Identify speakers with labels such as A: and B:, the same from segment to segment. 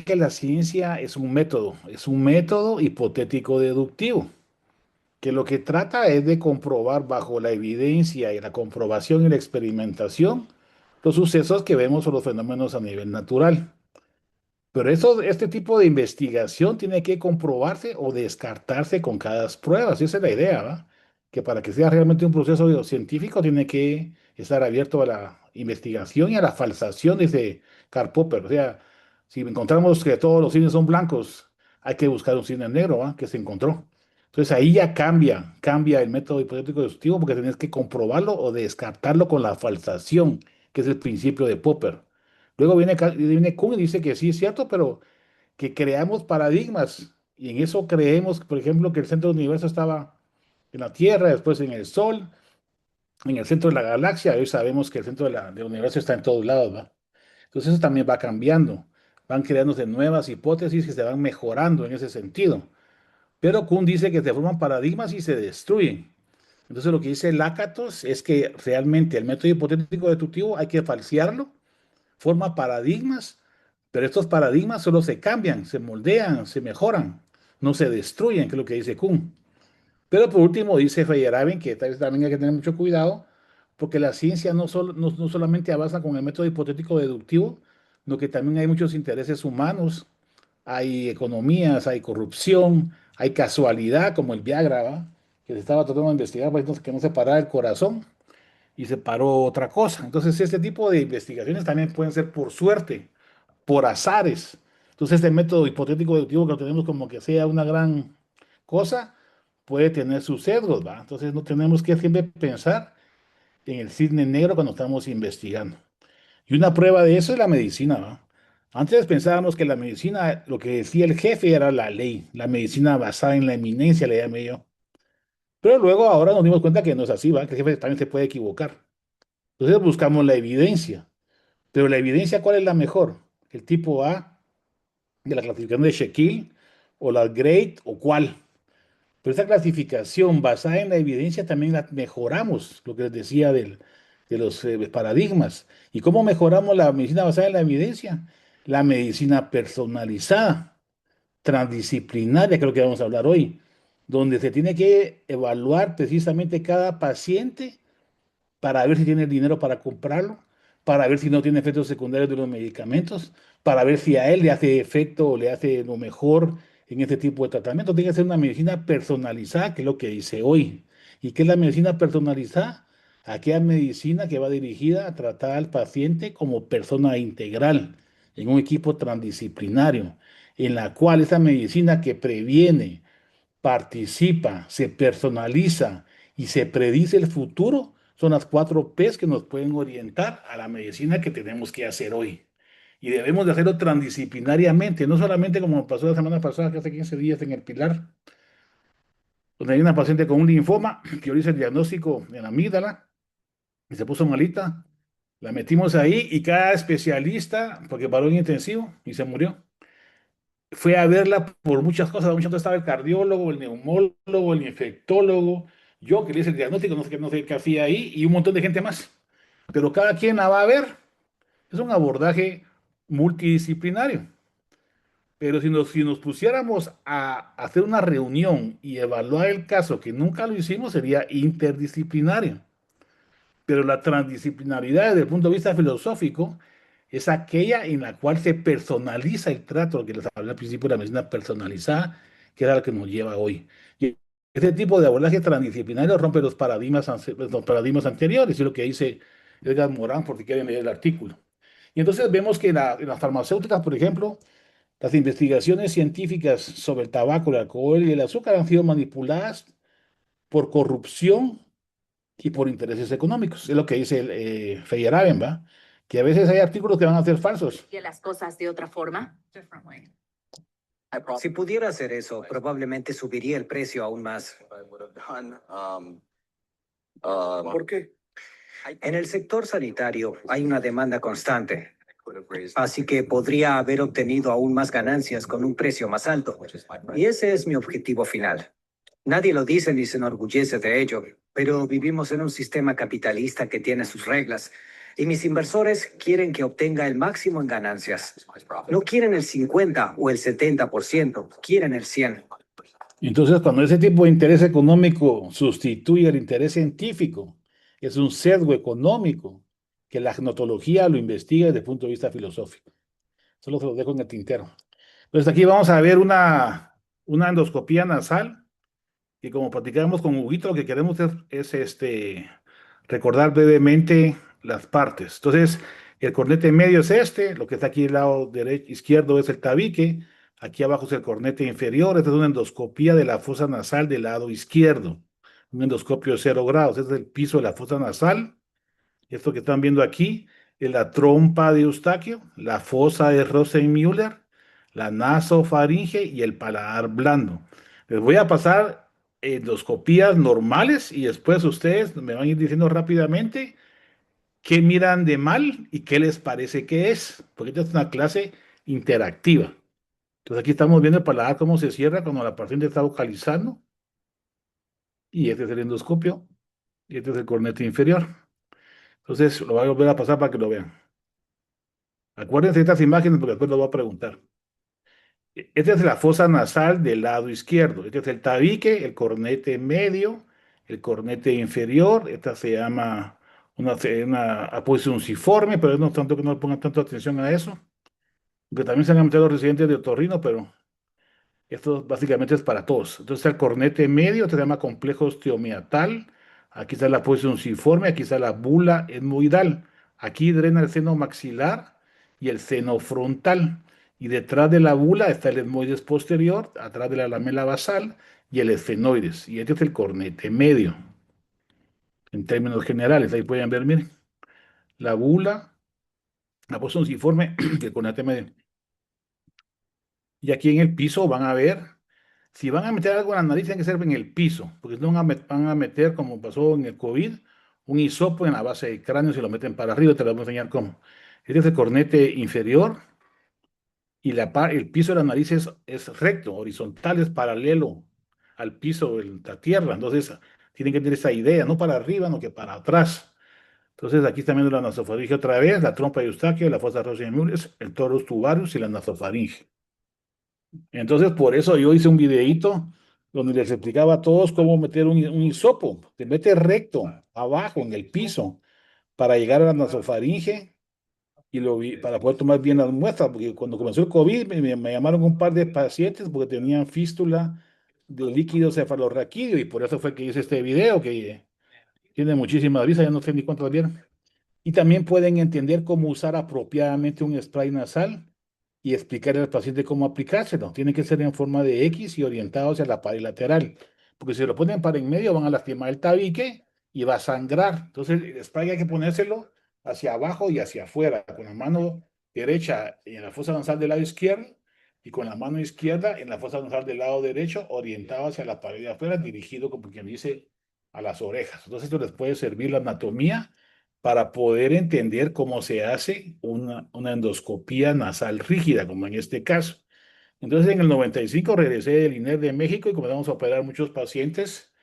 A: que la ciencia es un método hipotético deductivo, que lo que trata es de comprobar bajo la evidencia y la comprobación y la experimentación los sucesos que vemos o los fenómenos a nivel natural. Pero este tipo de investigación tiene que comprobarse o descartarse con cada prueba. Esa es la idea, ¿va? Que para que sea realmente un proceso científico tiene que estar abierto a la investigación y a la falsación, dice Karl Popper. O sea, si encontramos que todos los cines son blancos, hay que buscar un cine negro, ¿va? Que se encontró. Entonces ahí ya cambia el método hipotético deductivo porque tenés que comprobarlo o descartarlo con la falsación, que es el principio de Popper. Luego viene Kuhn y dice que sí es cierto, pero que creamos paradigmas y en eso creemos, por ejemplo, que el centro del universo estaba en la Tierra, después en el Sol, en el centro de la galaxia. Hoy sabemos que el centro del universo está en todos lados, ¿va? Entonces eso también va cambiando, van creándose nuevas hipótesis que se van mejorando en ese sentido. Pero Kuhn dice que se forman paradigmas y se destruyen. Entonces lo que dice Lakatos es que realmente el método hipotético deductivo hay que falsearlo, forma paradigmas, pero estos paradigmas solo se cambian, se moldean, se mejoran, no se destruyen, que es lo que dice Kuhn. Pero por último dice Feyerabend que tal vez también hay que tener mucho cuidado, porque la ciencia no solamente avanza con el método hipotético deductivo, sino que también hay muchos intereses humanos, hay economías, hay corrupción, hay casualidad, como el Viagra, ¿va? Que se estaba tratando de investigar, pues, que no se parara el corazón y se paró otra cosa. Entonces, este tipo de investigaciones también pueden ser por suerte, por azares. Entonces, este método hipotético deductivo que lo tenemos como que sea una gran cosa, puede tener sus sesgos, ¿va? Entonces, no tenemos que siempre pensar en el cisne negro cuando estamos investigando. Y una prueba de eso es la medicina, ¿va? Antes pensábamos que la medicina, lo que decía el jefe era la ley, la medicina basada en la eminencia, le llamé yo. Pero luego ahora nos dimos cuenta que no es así, ¿va? Que el jefe también se puede equivocar. Entonces buscamos la evidencia. Pero la evidencia, ¿cuál es la mejor? ¿El tipo A de la clasificación de Shekel o la Grade o cuál? Pero esa clasificación basada en la evidencia también la mejoramos, lo que les decía de los paradigmas. ¿Y cómo mejoramos la medicina basada en la evidencia? La medicina personalizada, transdisciplinaria, que es lo que vamos a hablar hoy, donde se tiene que evaluar precisamente cada paciente para ver si tiene el dinero para comprarlo, para ver si no tiene efectos secundarios de los medicamentos, para ver si a él le hace efecto o le hace lo mejor en este tipo de tratamiento. Tiene que ser una medicina personalizada, que es lo que dice hoy. ¿Y qué es la medicina personalizada? Aquella medicina que va dirigida a tratar al paciente como persona integral, en un equipo transdisciplinario, en la cual esa medicina que previene, participa, se personaliza y se predice el futuro, son las cuatro P's que nos pueden orientar a la medicina que tenemos que hacer hoy. Y debemos de hacerlo transdisciplinariamente, no solamente como pasó la semana pasada, que hace 15 días en el Pilar, donde hay una paciente con un linfoma, que yo le hice el diagnóstico en la amígdala y se puso malita. La metimos ahí y cada especialista, porque paró en intensivo y se murió, fue a verla por muchas cosas estaba el cardiólogo, el neumólogo, el infectólogo, yo que le hice el diagnóstico, no sé qué hacía ahí, y un montón de gente más. Pero cada quien la va a ver. Es un abordaje multidisciplinario. Pero si nos pusiéramos a hacer una reunión y evaluar el caso, que nunca lo hicimos, sería interdisciplinario. Pero la transdisciplinaridad desde el punto de vista filosófico es aquella en la cual se personaliza el trato, que les hablé al principio de la medicina personalizada, que era la que nos lleva hoy. Y este tipo de abordaje transdisciplinario rompe los paradigmas anteriores, es lo que dice Edgar Morán, por si quieren leer el artículo. Y entonces vemos que en las farmacéuticas, por ejemplo, las investigaciones científicas sobre el tabaco, el alcohol y el azúcar han sido manipuladas por corrupción y por intereses económicos. Es lo que dice el Feyerabend, ¿va? Que a veces hay artículos que van a ser falsos.
B: Que las cosas de otra forma.
C: Si pudiera hacer eso, probablemente subiría el precio aún más.
D: ¿Por qué?
C: En el sector sanitario hay una demanda constante, así que podría haber obtenido aún más ganancias con un precio más alto. Y ese es mi objetivo final. Nadie lo dice ni se enorgullece de ello, pero vivimos en un sistema capitalista que tiene sus reglas. Y mis inversores quieren que obtenga el máximo en ganancias. No quieren el 50 o el 70%, quieren el 100.
A: Entonces, cuando ese tipo de interés económico sustituye el interés científico, es un sesgo económico que la gnotología lo investiga desde el punto de vista filosófico. Solo se lo dejo en el tintero. Entonces, aquí vamos a ver una endoscopía nasal y como platicamos con Huguito, lo que queremos es recordar brevemente las partes. Entonces, el cornete medio es este, lo que está aquí al lado derecho, izquierdo es el tabique, aquí abajo es el cornete inferior, esta es una endoscopía de la fosa nasal del lado izquierdo, un endoscopio de 0 grados, este es el piso de la fosa nasal, esto que están viendo aquí es la trompa de Eustaquio, la fosa de Rosenmüller, la nasofaringe y el paladar blando. Les voy a pasar endoscopías normales y después ustedes me van a ir diciendo rápidamente qué miran de mal y qué les parece que es, porque esta es una clase interactiva. Entonces aquí estamos viendo el paladar cómo se cierra cuando la paciente está vocalizando y este es el endoscopio y este es el cornete inferior. Entonces lo voy a volver a pasar para que lo vean. Acuérdense de estas imágenes porque después lo voy a preguntar. Esta es la fosa nasal del lado izquierdo. Este es el tabique, el cornete medio, el cornete inferior. Esta se llama una aposiciónciforme, pero no tanto que no le pongan tanto atención a eso. Que también se han metido los residentes de otorrino, pero esto básicamente es para todos. Entonces está el cornete medio, este se llama complejo osteomiatal. Aquí está la aposiciónciforme, aquí está la bula etmoidal. Aquí drena el seno maxilar y el seno frontal. Y detrás de la bula está el etmoides posterior, atrás de la lamela basal y el esfenoides. Y este es el cornete medio, en términos generales. Ahí pueden ver, miren, la bula, la aposiciónciforme y el cornete medio. Y aquí en el piso van a ver, si van a meter algo en la nariz, tiene que ser en el piso, porque no van a meter, como pasó en el COVID, un hisopo en la base del cráneo, si lo meten para arriba, te lo voy a enseñar cómo. Este es el cornete inferior y el piso de la nariz es recto, horizontal, es paralelo al piso de la tierra. Entonces, tienen que tener esa idea, no para arriba, no que para atrás. Entonces, aquí están viendo la nasofaringe otra vez, la trompa de Eustaquio, la fosa Rosenmüller, el torus tubarius y la nasofaringe. Entonces, por eso yo hice un videíto donde les explicaba a todos cómo meter un hisopo. Se mete recto, abajo, en el piso, para llegar a la nasofaringe y para poder tomar bien las muestras, porque cuando comenzó el COVID me llamaron un par de pacientes porque tenían fístula de líquido cefalorraquídeo y por eso fue que hice este video que tiene muchísimas vistas, ya no sé ni cuántos vieron. Y también pueden entender cómo usar apropiadamente un spray nasal y explicarle al paciente cómo aplicárselo. Tiene que ser en forma de X y orientado hacia la pared lateral, porque si lo ponen para en medio van a lastimar el tabique y va a sangrar. Entonces el spray hay que ponérselo hacia abajo y hacia afuera, con la mano derecha en la fosa nasal del lado izquierdo y con la mano izquierda en la fosa nasal del lado derecho, orientado hacia la pared de afuera, dirigido, como quien dice, a las orejas. Entonces esto les puede servir la anatomía para poder entender cómo se hace una endoscopía nasal rígida, como en este caso. Entonces, en el 95 regresé del INER de México y comenzamos a operar muchos pacientes.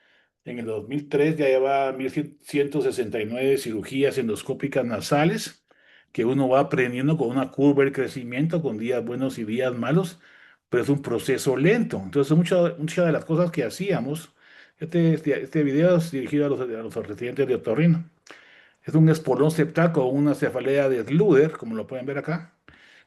A: En el 2003 ya llevaba 1.169 cirugías endoscópicas nasales, que uno va aprendiendo con una curva de crecimiento, con días buenos y días malos, pero es un proceso lento. Entonces, muchas de las cosas que hacíamos, este video es dirigido a los residentes de otorrino. Es un espolón septal con una cefalea de Sluder, como lo pueden ver acá.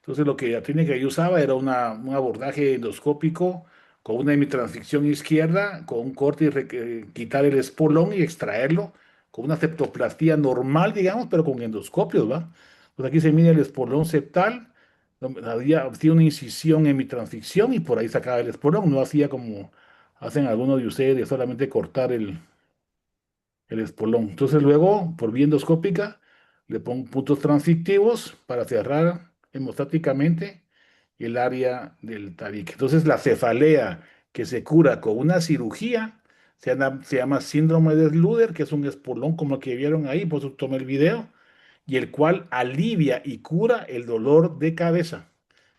A: Entonces lo que la técnica que yo usaba era un abordaje endoscópico con una hemitransficción izquierda, con un corte y quitar el espolón y extraerlo, con una septoplastía normal, digamos, pero con endoscopios, ¿va? Pues aquí se mide el espolón septal, hacía una incisión en hemitransficción y por ahí sacaba el espolón, no hacía como hacen algunos de ustedes de solamente cortar el espolón. Entonces luego, por vía endoscópica, le pongo puntos transitivos para cerrar hemostáticamente el área del tabique. Entonces la cefalea que se cura con una cirugía se llama síndrome de Sluder, que es un espolón como el que vieron ahí, por eso tomé el video, y el cual alivia y cura el dolor de cabeza.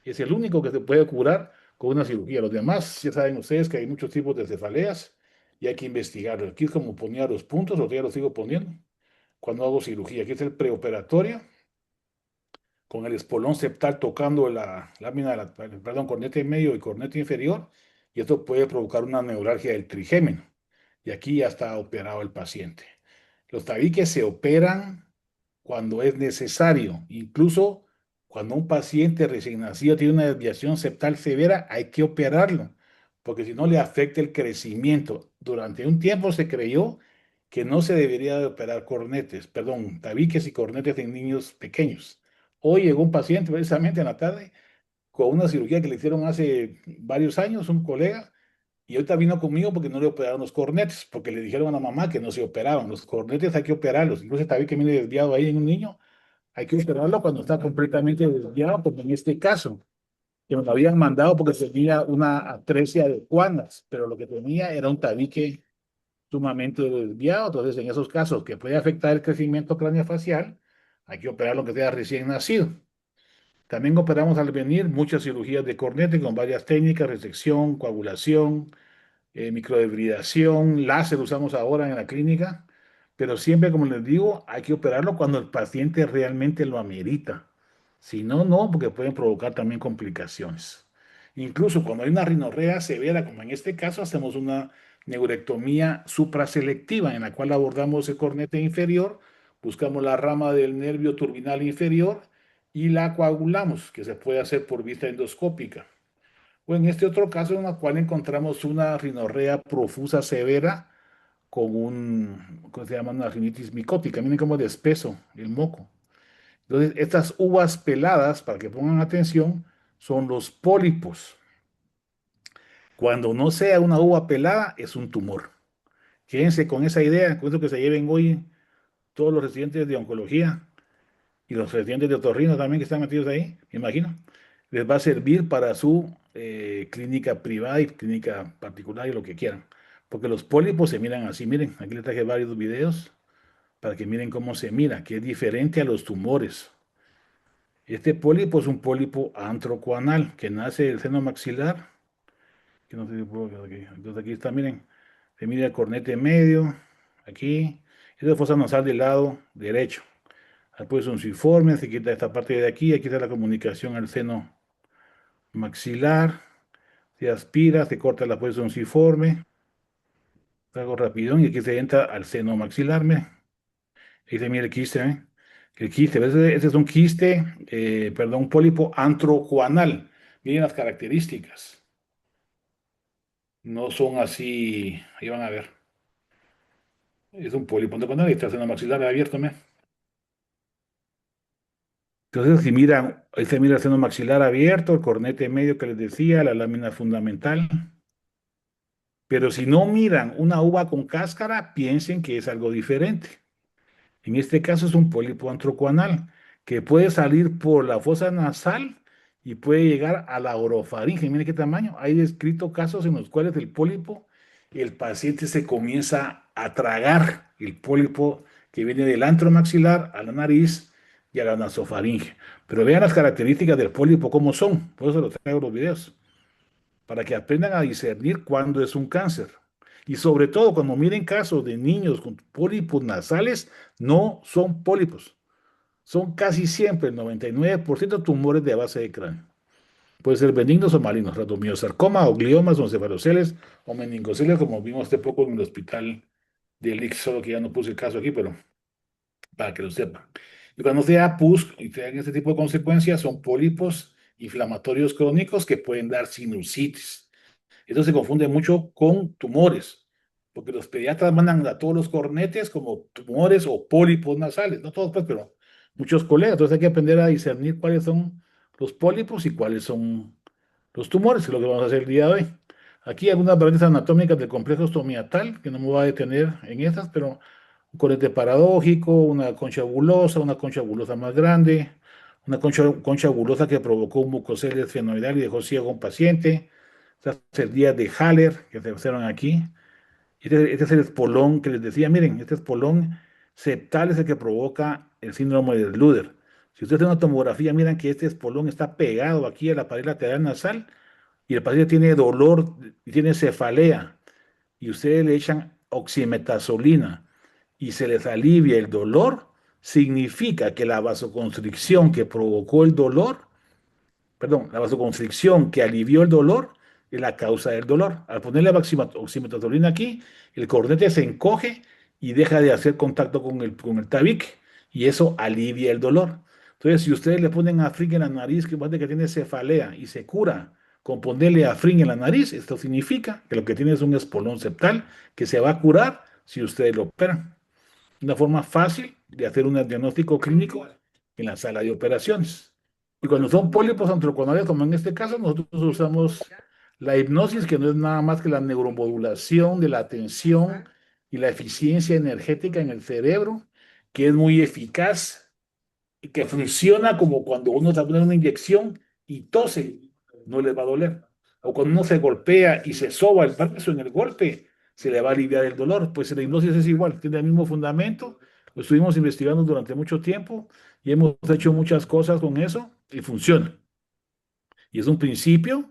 A: Es el único que se puede curar con una cirugía. Los demás, ya saben ustedes que hay muchos tipos de cefaleas y hay que investigarlo. Aquí es como ponía los puntos, los ya los sigo poniendo. cuando hago cirugía. Aquí es el preoperatorio, con el espolón septal tocando la lámina, perdón, cornete medio y cornete inferior, y esto puede provocar una neuralgia del trigémino. Y aquí ya está operado el paciente. Los tabiques se operan cuando es necesario, incluso cuando un paciente recién nacido tiene una desviación septal severa, hay que operarlo, porque si no le afecta el crecimiento. Durante un tiempo se creyó que no se debería de operar cornetes, perdón, tabiques y cornetes en niños pequeños. Hoy llegó un paciente precisamente en la tarde con una cirugía que le hicieron hace varios años, un colega, y ahorita vino conmigo porque no le operaron los cornetes, porque le dijeron a la mamá que no se operaban. Los cornetes hay que operarlos. Incluso el tabique viene desviado ahí en un niño, hay que operarlo cuando está completamente desviado, como en este caso, que me lo habían mandado porque tenía una atresia de Juanas, pero lo que tenía era un tabique sumamente desviado. Entonces, en esos casos que puede afectar el crecimiento craneofacial, hay que operar lo que sea recién nacido. También operamos al venir muchas cirugías de cornete con varias técnicas, resección, coagulación, microdebridación, láser usamos ahora en la clínica, pero siempre, como les digo, hay que operarlo cuando el paciente realmente lo amerita. Si no, no, porque pueden provocar también complicaciones. Incluso cuando hay una rinorrea severa, como en este caso, hacemos una neurectomía supraselectiva en la cual abordamos el cornete inferior, buscamos la rama del nervio turbinal inferior y la coagulamos, que se puede hacer por vista endoscópica. O en este otro caso en el cual encontramos una rinorrea profusa severa con ¿cómo se llama? Una rinitis micótica. Miren cómo es de espeso el moco. Entonces, estas uvas peladas, para que pongan atención, son los pólipos. Cuando no sea una uva pelada, es un tumor. Quédense con esa idea, con eso que se lleven hoy todos los residentes de oncología y los residentes de otorrino también que están metidos ahí, me imagino, les va a servir para su clínica privada y clínica particular y lo que quieran. Porque los pólipos se miran así, miren, aquí les traje varios videos para que miren cómo se mira, que es diferente a los tumores. Este pólipo es un pólipo antrocoanal que nace del seno maxilar, que no sé si puedo, entonces aquí está, miren, se mira el cornete medio, aquí, esa es fosa nasal del lado derecho. Después un siforme, se quita esta parte de aquí está la comunicación al seno maxilar, se aspira, se corta la posición siforme, algo rapidón y aquí se entra al seno maxilar, ahí se mira el quiste, ¿eh? El quiste, ese es un quiste, perdón, un pólipo antrocoanal. Miren las características. No son así, ahí van a ver. Es un pólipo antrocoanal y está el seno maxilar abierto, ¿me? Entonces, si miran, ahí se mira el seno maxilar abierto, el cornete medio que les decía, la lámina fundamental. Pero si no miran una uva con cáscara, piensen que es algo diferente. En este caso es un pólipo antrocoanal que puede salir por la fosa nasal y puede llegar a la orofaringe. Miren qué tamaño. Hay descrito casos en los cuales el pólipo, el paciente se comienza a tragar el pólipo que viene del antro maxilar a la nariz y a la nasofaringe. Pero vean las características del pólipo, cómo son. Por eso los traigo los videos para que aprendan a discernir cuándo es un cáncer. Y sobre todo, cuando miren casos de niños con pólipos nasales, no son pólipos. Son casi siempre, el 99%, tumores de base de cráneo. Pueden ser benignos o malignos, rhabdomiosarcoma o gliomas o encefaloceles o meningoceles, como vimos hace poco en el hospital de Lix, solo que ya no puse el caso aquí, pero para que lo sepan. Y cuando sea PUS y tengan este tipo de consecuencias, son pólipos inflamatorios crónicos que pueden dar sinusitis. Esto se confunde mucho con tumores, porque los pediatras mandan a todos los cornetes como tumores o pólipos nasales, no todos, pues, pero muchos colegas. Entonces hay que aprender a discernir cuáles son los pólipos y cuáles son los tumores, que es lo que vamos a hacer el día de hoy. Aquí algunas variantes anatómicas del complejo estomiatal, que no me voy a detener en estas, pero un cornete paradójico, una concha bulosa más grande, una concha bulosa que provocó un mucocele esfenoidal y dejó ciego a un paciente. Estas cerdillas de Haller que se observan aquí. Este es el espolón que les decía, miren, este espolón septal es el que provoca el síndrome de Luder. Si ustedes hacen una tomografía, miran que este espolón está pegado aquí a la pared lateral nasal y el paciente tiene dolor y tiene cefalea y ustedes le echan oximetazolina y se les alivia el dolor, significa que la vasoconstricción que provocó el dolor, perdón, la vasoconstricción que alivió el dolor es la causa del dolor. Al ponerle oximetazolina aquí, el cornete se encoge y deja de hacer contacto con el tabique y eso alivia el dolor. Entonces, si ustedes le ponen Afrin en la nariz, que parece que tiene cefalea y se cura con ponerle Afrin en la nariz, esto significa que lo que tiene es un espolón septal que se va a curar si ustedes lo operan. Una forma fácil de hacer un diagnóstico clínico en la sala de operaciones. Y cuando son pólipos antroconales, como en este caso, nosotros usamos la hipnosis, que no es nada más que la neuromodulación de la atención y la eficiencia energética en el cerebro, que es muy eficaz y que funciona como cuando uno se pone una inyección y tose, no le va a doler. O cuando uno se golpea y se soba el brazo en el golpe, se le va a aliviar el dolor. Pues la hipnosis es igual, tiene el mismo fundamento. Lo estuvimos investigando durante mucho tiempo y hemos hecho muchas cosas con eso y funciona. Y es un principio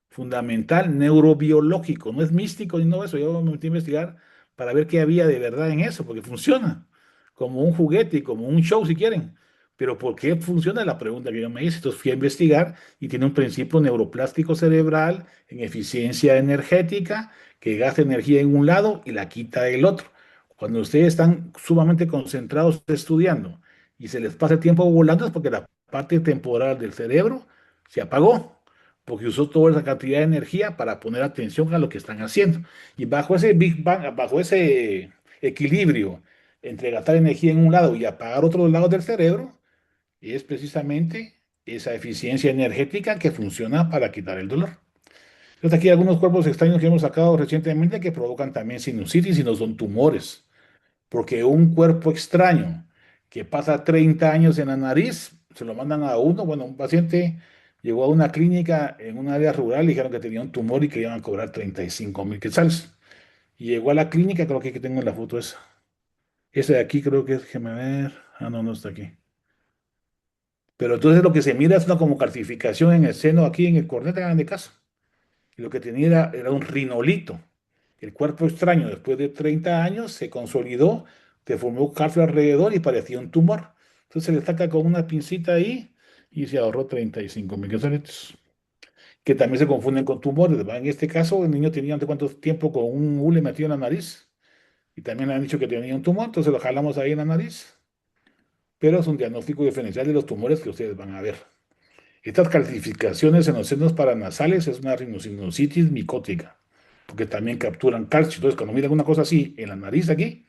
A: fundamental neurobiológico, no es místico ni nada de eso. Yo me metí a investigar para ver qué había de verdad en eso, porque funciona como un juguete y como un show si quieren. Pero ¿por qué funciona? La pregunta que yo me hice. Entonces fui a investigar y tiene un principio neuroplástico cerebral en eficiencia energética que gasta energía en un lado y la quita del otro. Cuando ustedes están sumamente concentrados estudiando y se les pasa el tiempo volando es porque la parte temporal del cerebro se apagó, porque usó toda esa cantidad de energía para poner atención a lo que están haciendo. Y bajo ese Big Bang, bajo ese equilibrio entre gastar energía en un lado y apagar otros lados del cerebro, es precisamente esa eficiencia energética que funciona para quitar el dolor. Entonces aquí hay algunos cuerpos extraños que hemos sacado recientemente que provocan también sinusitis y no son tumores, porque un cuerpo extraño que pasa 30 años en la nariz, se lo mandan a uno. Bueno, un paciente llegó a una clínica en un área rural, y dijeron que tenía un tumor y que iban a cobrar 35.000 quetzales. Y llegó a la clínica, creo que aquí tengo la foto esa. Ese de aquí creo que es, déjeme ver. Ah, no, no está aquí. Pero entonces lo que se mira es una como calcificación en el seno, aquí en el cornete, hagan de caso. Y lo que tenía era un rinolito. El cuerpo extraño, después de 30 años, se consolidó, se formó calcio alrededor y parecía un tumor. Entonces se le saca con una pincita ahí y se ahorró 35.000 quetzales, que también se confunden con tumores, ¿verdad? En este caso, el niño tenía no sé cuánto tiempo con un hule metido en la nariz y también le han dicho que tenía un tumor, entonces lo jalamos ahí en la nariz. Pero es un diagnóstico diferencial de los tumores que ustedes van a ver. Estas calcificaciones en los senos paranasales es una rhinosinusitis micótica, porque también capturan calcio. Entonces, cuando miran una cosa así en la nariz aquí,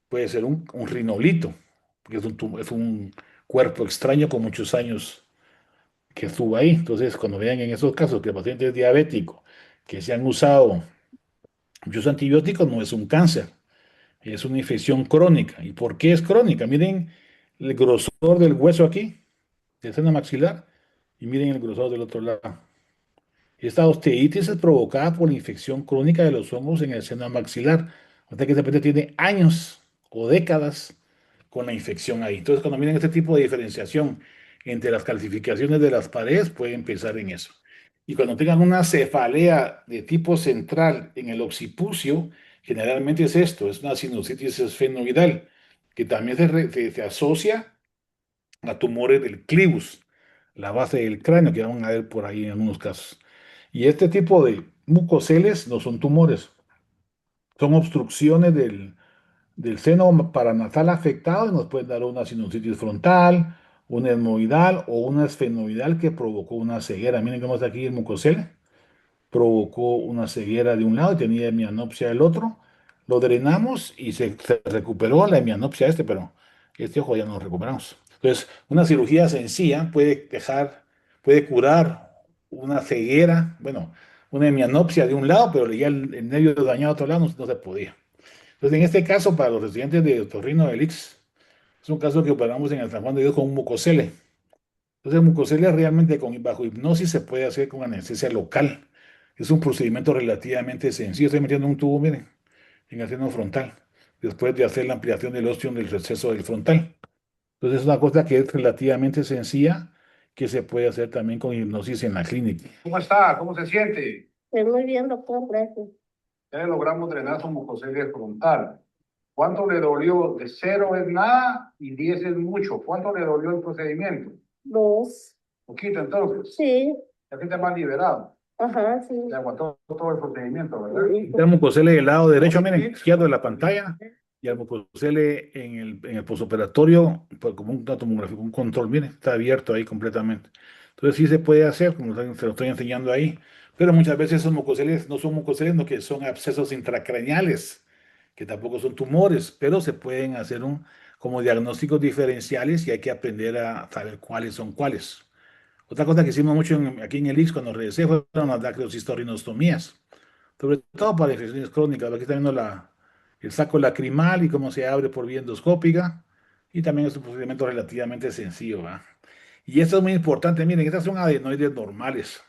A: puede ser un rinolito, porque es un cuerpo extraño con muchos años que estuvo ahí. Entonces, cuando vean en esos casos que el paciente es diabético, que se han usado muchos antibióticos, no es un cáncer, es una infección crónica. ¿Y por qué es crónica? Miren el grosor del hueso aquí, del seno maxilar, y miren el grosor del otro lado. Esta osteitis es provocada por la infección crónica de los hongos en el seno maxilar. O sea que de repente tiene años o décadas con la infección ahí. Entonces, cuando miren este tipo de diferenciación entre las calcificaciones de las paredes, pueden pensar en eso. Y cuando tengan una cefalea de tipo central en el occipucio, generalmente es esto, es una sinusitis esfenoidal, que también se asocia a tumores del clivus, la base del cráneo, que van a ver por ahí en algunos casos. Y este tipo de mucoceles no son tumores, son obstrucciones del seno paranasal afectado y nos pueden dar una sinusitis frontal, una etmoidal o una esfenoidal que provocó una ceguera. Miren cómo está aquí el mucocele, provocó una ceguera de un lado y tenía hemianopsia del otro. Lo drenamos y se recuperó la hemianopsia pero este ojo ya no lo recuperamos. Entonces, una cirugía sencilla puede curar una ceguera, bueno, una hemianopsia de un lado, pero ya el nervio dañado de otro lado no se podía. Entonces, en este caso, para los residentes de Otorrino de Lix, es un caso que operamos en el San Juan de Dios con un mucocele. Entonces, el mucocele realmente bajo hipnosis se puede hacer con anestesia local. Es un procedimiento relativamente sencillo. Estoy metiendo un tubo, miren, en el seno frontal, después de hacer la ampliación del ostium del receso del frontal. Entonces, es una cosa que es relativamente sencilla, que se puede hacer también con hipnosis en la clínica. ¿Cómo está? ¿Cómo se siente?
E: Muy bien, doctor, gracias.
A: Ya le logramos drenar su mucocele frontal. ¿Cuánto le dolió? De 0 es nada y 10 es mucho. ¿Cuánto le dolió el procedimiento?
E: 2.
A: Poquito, entonces.
E: Sí.
A: La gente más liberado.
E: Ajá, sí.
A: Le aguantó todo el procedimiento, ¿verdad? El mucosele del lado derecho, miren, izquierdo de la pantalla, y el mucosele en el posoperatorio, pues como una tomografía, un control, miren, está abierto ahí completamente. Entonces sí se puede hacer, como se lo estoy enseñando ahí, pero muchas veces esos mucoseles no son mucoseles, sino que son abscesos intracraneales, que tampoco son tumores, pero se pueden hacer como diagnósticos diferenciales y hay que aprender a saber cuáles son cuáles. Otra cosa que hicimos mucho aquí en el IX cuando regresé fueron las dacroshistorinostomías, sobre todo para infecciones crónicas. Aquí está viendo el saco lacrimal y cómo se abre por vía endoscópica. Y también es un procedimiento relativamente sencillo, ¿va? Y esto es muy importante. Miren, estas son adenoides normales.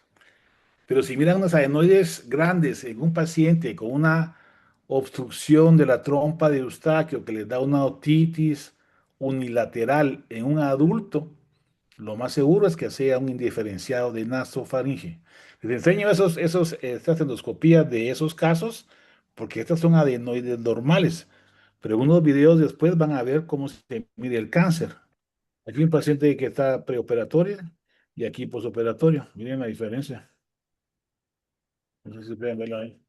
A: Pero si miran unas adenoides grandes en un paciente con una obstrucción de la trompa de Eustaquio que les da una otitis unilateral en un adulto, lo más seguro es que sea un indiferenciado de nasofaringe. Les enseño estas endoscopías de esos casos porque estas son adenoides normales. Pero unos videos después van a ver cómo se mide el cáncer. Aquí un paciente que está preoperatorio y aquí posoperatorio. Miren la diferencia. No sé si pueden verlo ahí.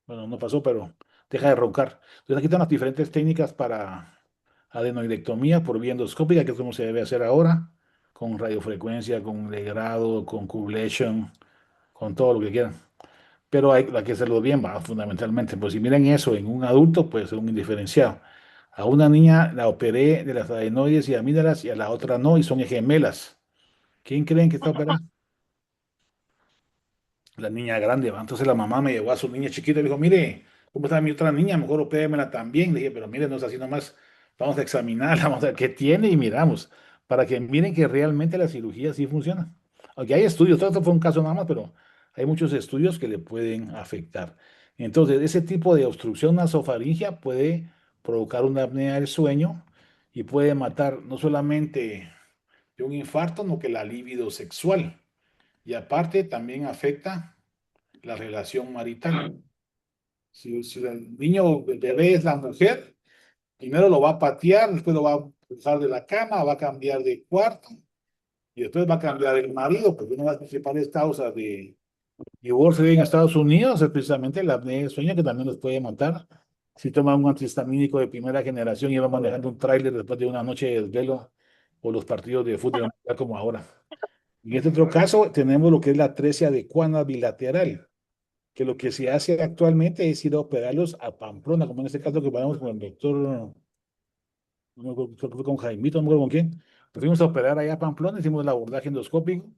A: Bueno, no pasó, pero deja de roncar. Entonces aquí están las diferentes técnicas para adenoidectomía por vía endoscópica, que es como se debe hacer ahora, con radiofrecuencia, con legrado, con cublation, con todo lo que quieran. Pero hay que hacerlo bien, va, fundamentalmente. Pues si miran eso en un adulto, puede ser un indiferenciado. A una niña la operé de las adenoides y amígdalas y a la otra no, y son gemelas. ¿Quién creen que está operada? La niña grande, ¿va? Entonces la mamá me llevó a su niña chiquita y le dijo, mire, ¿cómo está mi otra niña? Mejor opéремela también. Le dije, pero mire, no es así nomás, vamos a examinarla, vamos a ver qué tiene y miramos, para que miren que realmente la cirugía sí funciona. Aunque hay estudios, todo esto fue un caso nada más, pero hay muchos estudios que le pueden afectar. Entonces, ese tipo de obstrucción nasofaringea puede provocar una apnea del sueño y puede matar no solamente de un infarto, sino que la libido sexual. Y aparte también afecta la relación marital. Si el niño, el bebé es la mujer, primero lo va a patear, después lo va a expulsar de la cama, va a cambiar de cuarto y después va a cambiar el marido, porque una de las principales causas de divorcio en Estados Unidos es precisamente la apnea del sueño, que también los puede matar. Si toma un antihistamínico de primera generación y va manejando un tráiler después de una noche de desvelo o los partidos de fútbol como ahora. En este otro caso tenemos lo que es la atresia de Cuana bilateral, que lo que se hace actualmente es ir a operarlos a Pamplona, como en este caso que vamos con el doctor, no me acuerdo, creo que fue con Jaimito, no me acuerdo con quién. Nos fuimos a operar allá a Pamplona, hicimos el abordaje endoscópico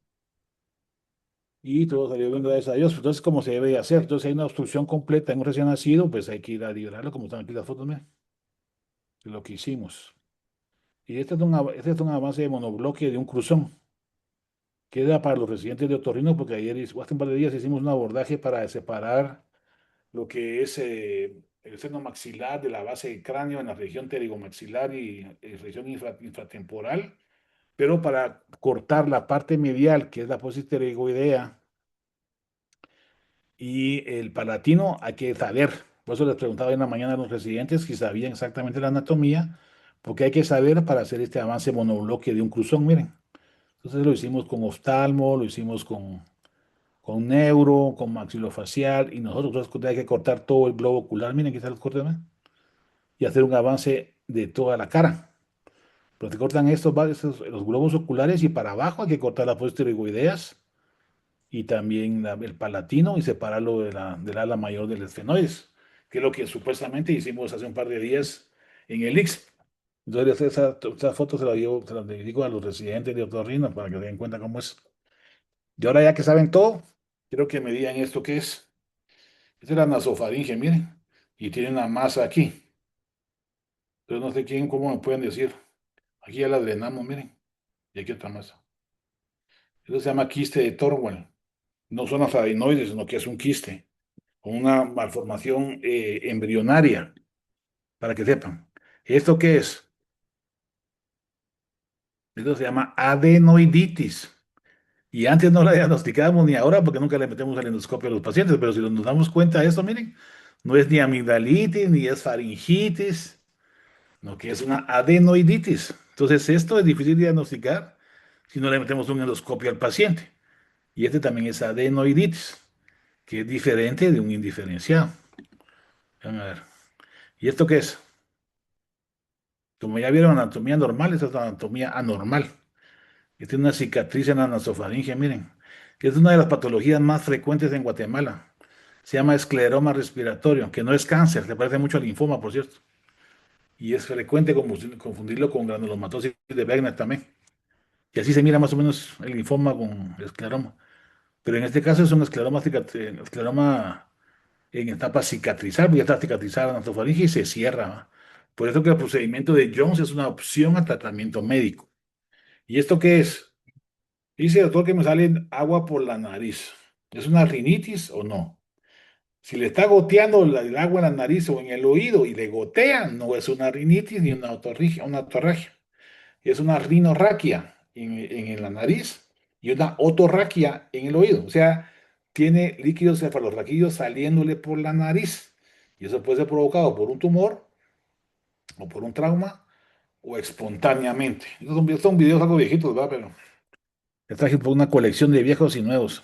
A: y todo salió bien, gracias a Dios. Entonces, como se debe de hacer, entonces hay una obstrucción completa en un recién nacido, pues hay que ir a liberarlo, como están aquí las fotos, ¿me? De lo que hicimos. Y este es un avance de monobloque de un cruzón. Queda para los residentes de otorrino, porque ayer, hace un par de días, hicimos un abordaje para separar lo que es el seno maxilar de la base del cráneo en la región pterigomaxilar y región infratemporal, pero para cortar la parte medial, que es la apófisis pterigoidea, y el palatino hay que saber. Por eso les preguntaba en la mañana a los residentes si sabían exactamente la anatomía, porque hay que saber para hacer este avance monobloque de un cruzón, miren. Entonces lo hicimos con oftalmo, lo hicimos con neuro, con maxilofacial, y nosotros hay que cortar todo el globo ocular, miren, aquí están los cortes, ¿no? Y hacer un avance de toda la cara. Pero te cortan los globos oculares y para abajo hay que cortar las tiroideas y también el palatino y separarlo del ala mayor del esfenoides, que es lo que supuestamente hicimos hace un par de días en el IX. Entonces esa foto se la dedico a los residentes de otorrino para que se den cuenta cómo es. Y ahora ya que saben todo, quiero que me digan esto que es. Esta es la nasofaringe, miren, y tiene una masa aquí. Entonces no sé cómo me pueden decir. Aquí ya la drenamos, miren, y aquí otra masa. Eso se llama quiste de Torwell. No son las adenoides, sino que es un quiste, con una malformación embrionaria, para que sepan. ¿Esto qué es? Esto se llama adenoiditis. Y antes no la diagnosticábamos ni ahora porque nunca le metemos el endoscopio a los pacientes, pero si nos damos cuenta de esto, miren, No es ni amigdalitis, ni es faringitis, no, que es una adenoiditis. Entonces, esto es difícil de diagnosticar si no le metemos un endoscopio al paciente. Y este también es adenoiditis, que es diferente de un indiferenciado. Vamos a ver. ¿Y esto qué es? Como ya vieron anatomía normal, esta es la anatomía anormal. Que tiene una cicatriz en la nasofaringe, miren, que es una de las patologías más frecuentes en Guatemala. Se llama escleroma respiratorio, que no es cáncer, se parece mucho al linfoma, por cierto. Y es frecuente confundirlo con granulomatosis de Wegener también. Y así se mira más o menos el linfoma con escleroma. Pero en este caso es un escleroma en etapa cicatrizal, porque ya está cicatrizada la nasofaringe y se cierra, ¿va? Por eso que el procedimiento de Jones es una opción a tratamiento médico. ¿Y esto qué es? Dice el doctor que me sale agua por la nariz. ¿Es una rinitis o no? Si le está goteando el agua en la nariz o en el oído y le gotea, no es una rinitis ni una otorragia. Es una rinorraquia en la nariz y una otorraquia en el oído. O sea, tiene líquidos cefalorraquídeos saliéndole por la nariz. Y eso puede ser provocado por un tumor o por un trauma o espontáneamente. Estos son videos algo viejitos, ¿verdad? Pero les traje por una colección de viejos y nuevos.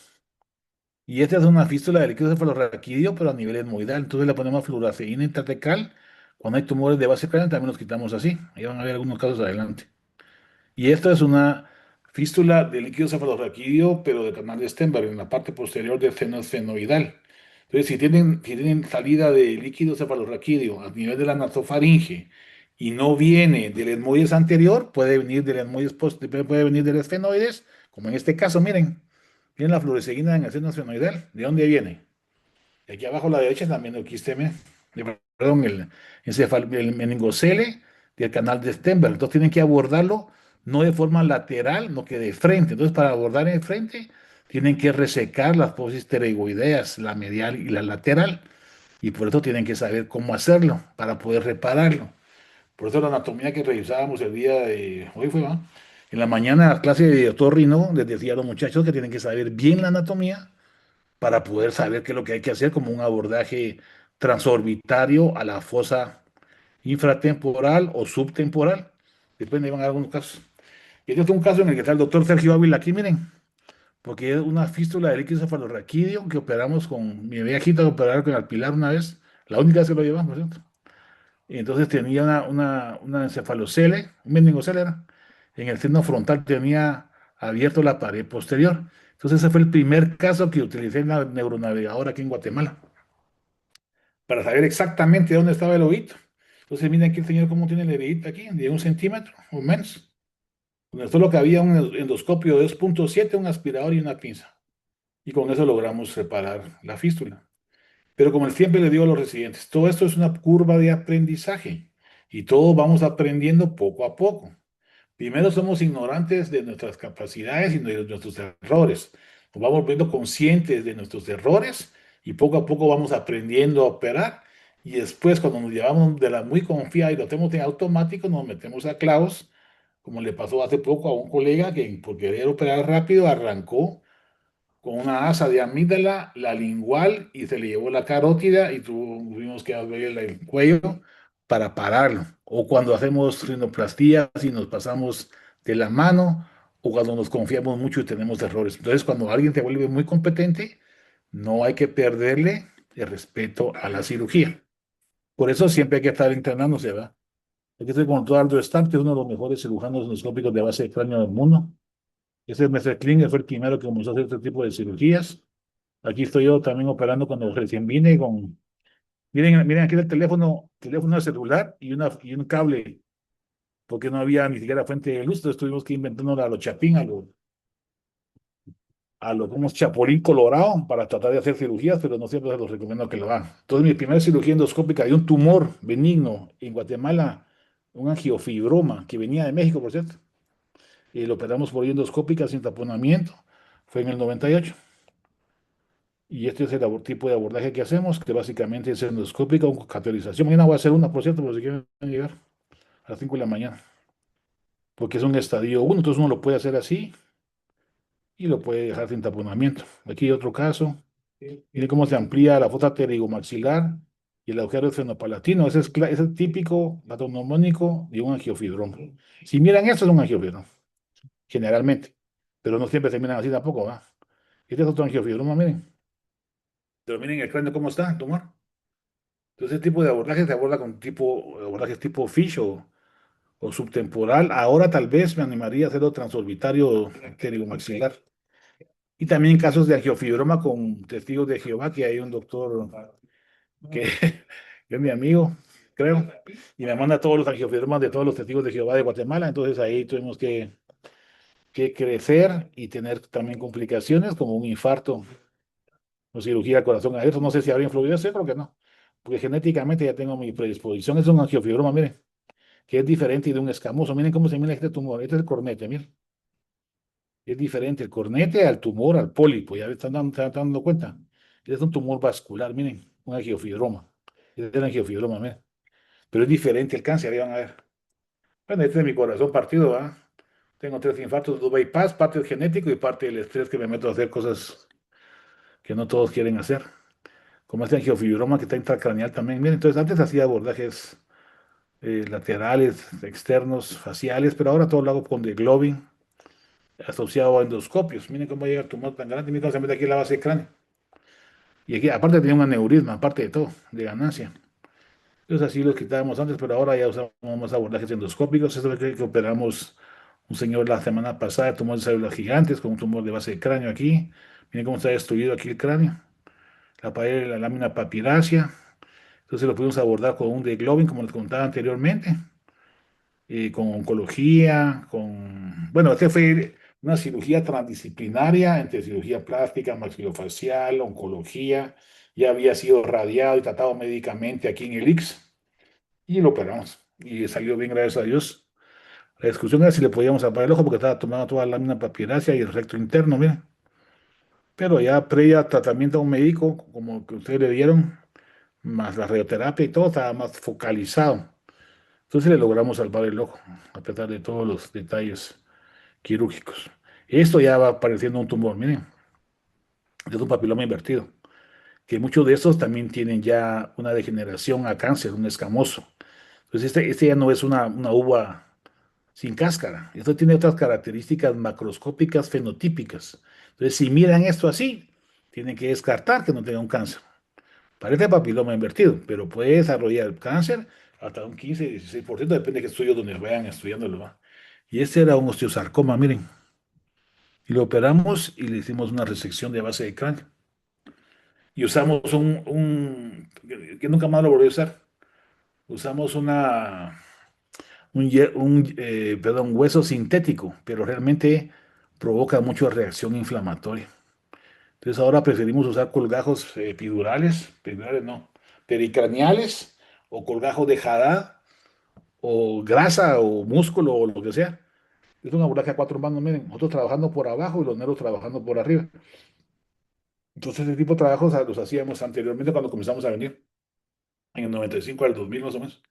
A: Y esta es una fístula de líquido cefalorraquídeo, pero a nivel etmoidal. Entonces le ponemos fluoraceína intratecal. Cuando hay tumores de base craneal, también los quitamos así. Ahí van a ver algunos casos adelante. Y esta es una fístula de líquido cefalorraquídeo, pero de canal de Stenberg, en la parte posterior del seno esfenoidal. Entonces, si tienen salida de líquido cefalorraquídeo a nivel de la nasofaringe y no viene del etmoides anterior, puede venir del etmoides puede venir del esfenoides, como en este caso, miren, tiene la fluoresceína en el seno esfenoidal. ¿De dónde viene? Y aquí abajo a la derecha también el quisteme, perdón, el meningocele del canal de Stenberg. Entonces tienen que abordarlo no de forma lateral, no que de frente. Entonces para abordar en frente tienen que resecar las fosas pterygoideas, la medial y la lateral. Y por eso tienen que saber cómo hacerlo para poder repararlo. Por eso la anatomía que revisábamos el día de hoy fue, ¿va? En la mañana, la clase de otorrino, les decía a los muchachos que tienen que saber bien la anatomía para poder saber qué es lo que hay que hacer como un abordaje transorbitario a la fosa infratemporal o subtemporal. Depende, van a algunos casos. Y este es un caso en el que está el doctor Sergio Ávila aquí, miren, porque es una fístula de líquido cefalorraquídeo que operamos con mi viejita de operar con el pilar una vez, la única vez que lo llevamos, ¿cierto? Y entonces tenía una encefalocele, un meningocele era, en el seno frontal tenía abierto la pared posterior. Entonces ese fue el primer caso que utilicé en la neuronavegadora aquí en Guatemala, para saber exactamente dónde estaba el oído. Entonces miren aquí el señor cómo tiene el heredito aquí, de 1 centímetro o menos. Donde solo cabía un endoscopio de 2.7, un aspirador y una pinza. Y con eso logramos reparar la fístula. Pero como siempre le digo a los residentes, todo esto es una curva de aprendizaje y todos vamos aprendiendo poco a poco. Primero somos ignorantes de nuestras capacidades y de nuestros errores. Nos vamos volviendo conscientes de nuestros errores y poco a poco vamos aprendiendo a operar. Y después, cuando nos llevamos de la muy confiada y lo tenemos en automático, nos metemos a clavos, como le pasó hace poco a un colega que por querer operar rápido arrancó con una asa de amígdala, la lingual y se le llevó la carótida y tuvimos que abrir el cuello para pararlo. O cuando hacemos rinoplastías y nos pasamos de la mano, o cuando nos confiamos mucho y tenemos errores. Entonces, cuando alguien se vuelve muy competente, no hay que perderle el respeto a la cirugía. Por eso siempre hay que estar entrenándose, ¿verdad? Aquí estoy con Eduardo Stamp, que es uno de los mejores cirujanos endoscópicos de base de cráneo del mundo. Ese Mr. Klinger fue el primero que comenzó a hacer este tipo de cirugías. Aquí estoy yo también operando cuando recién vine con... Miren, miren aquí el teléfono celular y un cable, porque no había ni siquiera fuente de luz, entonces tuvimos que inventarnos a los chapín, a los como chapulín colorado para tratar de hacer cirugías, pero no siempre se los recomiendo que lo hagan. Entonces mi primera cirugía endoscópica de un tumor benigno en Guatemala, un angiofibroma que venía de México, por cierto, y lo operamos por endoscópica sin taponamiento, fue en el 98. Y este es el tipo de abordaje que hacemos, que básicamente es endoscópica o cateterización. Mañana voy a hacer una, por cierto, por si quieren llegar a las 5 de la mañana, porque es un estadio 1, entonces uno lo puede hacer así y lo puede dejar sin taponamiento. Aquí hay otro caso. Miren cómo se amplía la fosa pterigomaxilar y el agujero esfenopalatino. Ese es típico patognomónico de un angiofibroma. Si miran esto, es un angiofibroma, generalmente, pero no siempre se miran así tampoco, ¿va? Este es otro angiofibroma, miren. Pero miren el cráneo cómo está, el tumor. Entonces, ese tipo de abordaje se aborda con abordajes tipo FISH o subtemporal. Ahora tal vez me animaría a hacerlo transorbitario pterigomaxilar. Y también casos de angiofibroma con testigos de Jehová, que hay un doctor que, que es mi amigo, creo, y me manda todos los angiofibromas de todos los testigos de Jehová de Guatemala. Entonces ahí tuvimos que crecer y tener también complicaciones como un infarto o cirugía de corazón abierto. No sé si habría influido eso, creo que no, porque genéticamente ya tengo mi predisposición. Es un angiofibroma, miren, que es diferente de un escamoso. Miren cómo se mira este tumor. Este es el cornete, miren. Es diferente el cornete al tumor, al pólipo. Ya están dando cuenta. Este es un tumor vascular, miren, un angiofibroma. Este es el angiofibroma, miren. Pero es diferente el cáncer, ahí van a ver. Bueno, este es mi corazón partido, ¿va? Tengo 3 infartos, 2 bypass, parte del genético y parte del estrés que me meto a hacer cosas que no todos quieren hacer. Como este angiofibroma que está intracraneal también. Miren, entonces antes hacía abordajes laterales, externos, faciales, pero ahora todo lo hago con Globin asociado a endoscopios. Miren cómo llega el tumor tan grande, miren cómo se mete aquí en la base del cráneo. Y aquí, aparte tenía un aneurisma, aparte de todo, de ganancia. Entonces así lo quitábamos antes, pero ahora ya usamos más abordajes endoscópicos. Esto es lo que operamos un señor la semana pasada, tumor de células gigantes con un tumor de base de cráneo aquí. Miren cómo está destruido aquí el cráneo. La pared de la lámina papirácea. Entonces lo pudimos abordar con un de Globin, como les contaba anteriormente, con oncología, Bueno, este fue una cirugía transdisciplinaria entre cirugía plástica, maxilofacial, oncología. Ya había sido radiado y tratado médicamente aquí en el ICS y lo operamos. Y salió bien, gracias a Dios. La discusión era si le podíamos tapar el ojo porque estaba tomando toda la lámina papirácea y el recto interno, miren. Pero ya previa tratamiento a un médico, como que ustedes le dieron, más la radioterapia y todo, estaba más focalizado. Entonces le logramos salvar el ojo, a pesar de todos los detalles quirúrgicos. Esto ya va apareciendo un tumor, miren, es un papiloma invertido, que muchos de estos también tienen ya una degeneración a cáncer, un escamoso. Entonces este ya no es una uva sin cáscara. Esto tiene otras características macroscópicas fenotípicas. Entonces, si miran esto así, tienen que descartar que no tenga un cáncer. Parece papiloma invertido, pero puede desarrollar cáncer hasta un 15-16%, depende de qué estudios donde vayan estudiándolo, ¿va? Y este era un osteosarcoma, miren. Y lo operamos y le hicimos una resección de base de cráneo. Y usamos que nunca más lo volví a usar. Usamos perdón, hueso sintético, pero realmente provoca mucha reacción inflamatoria. Entonces ahora preferimos usar colgajos epidurales no, pericraniales o colgajos de Haddad o grasa o músculo o lo que sea. Es un abordaje a 4 manos, miren, nosotros trabajando por abajo y los negros trabajando por arriba. Entonces ese tipo de trabajos los hacíamos anteriormente cuando comenzamos a venir, en el 95 al 2000 más o menos.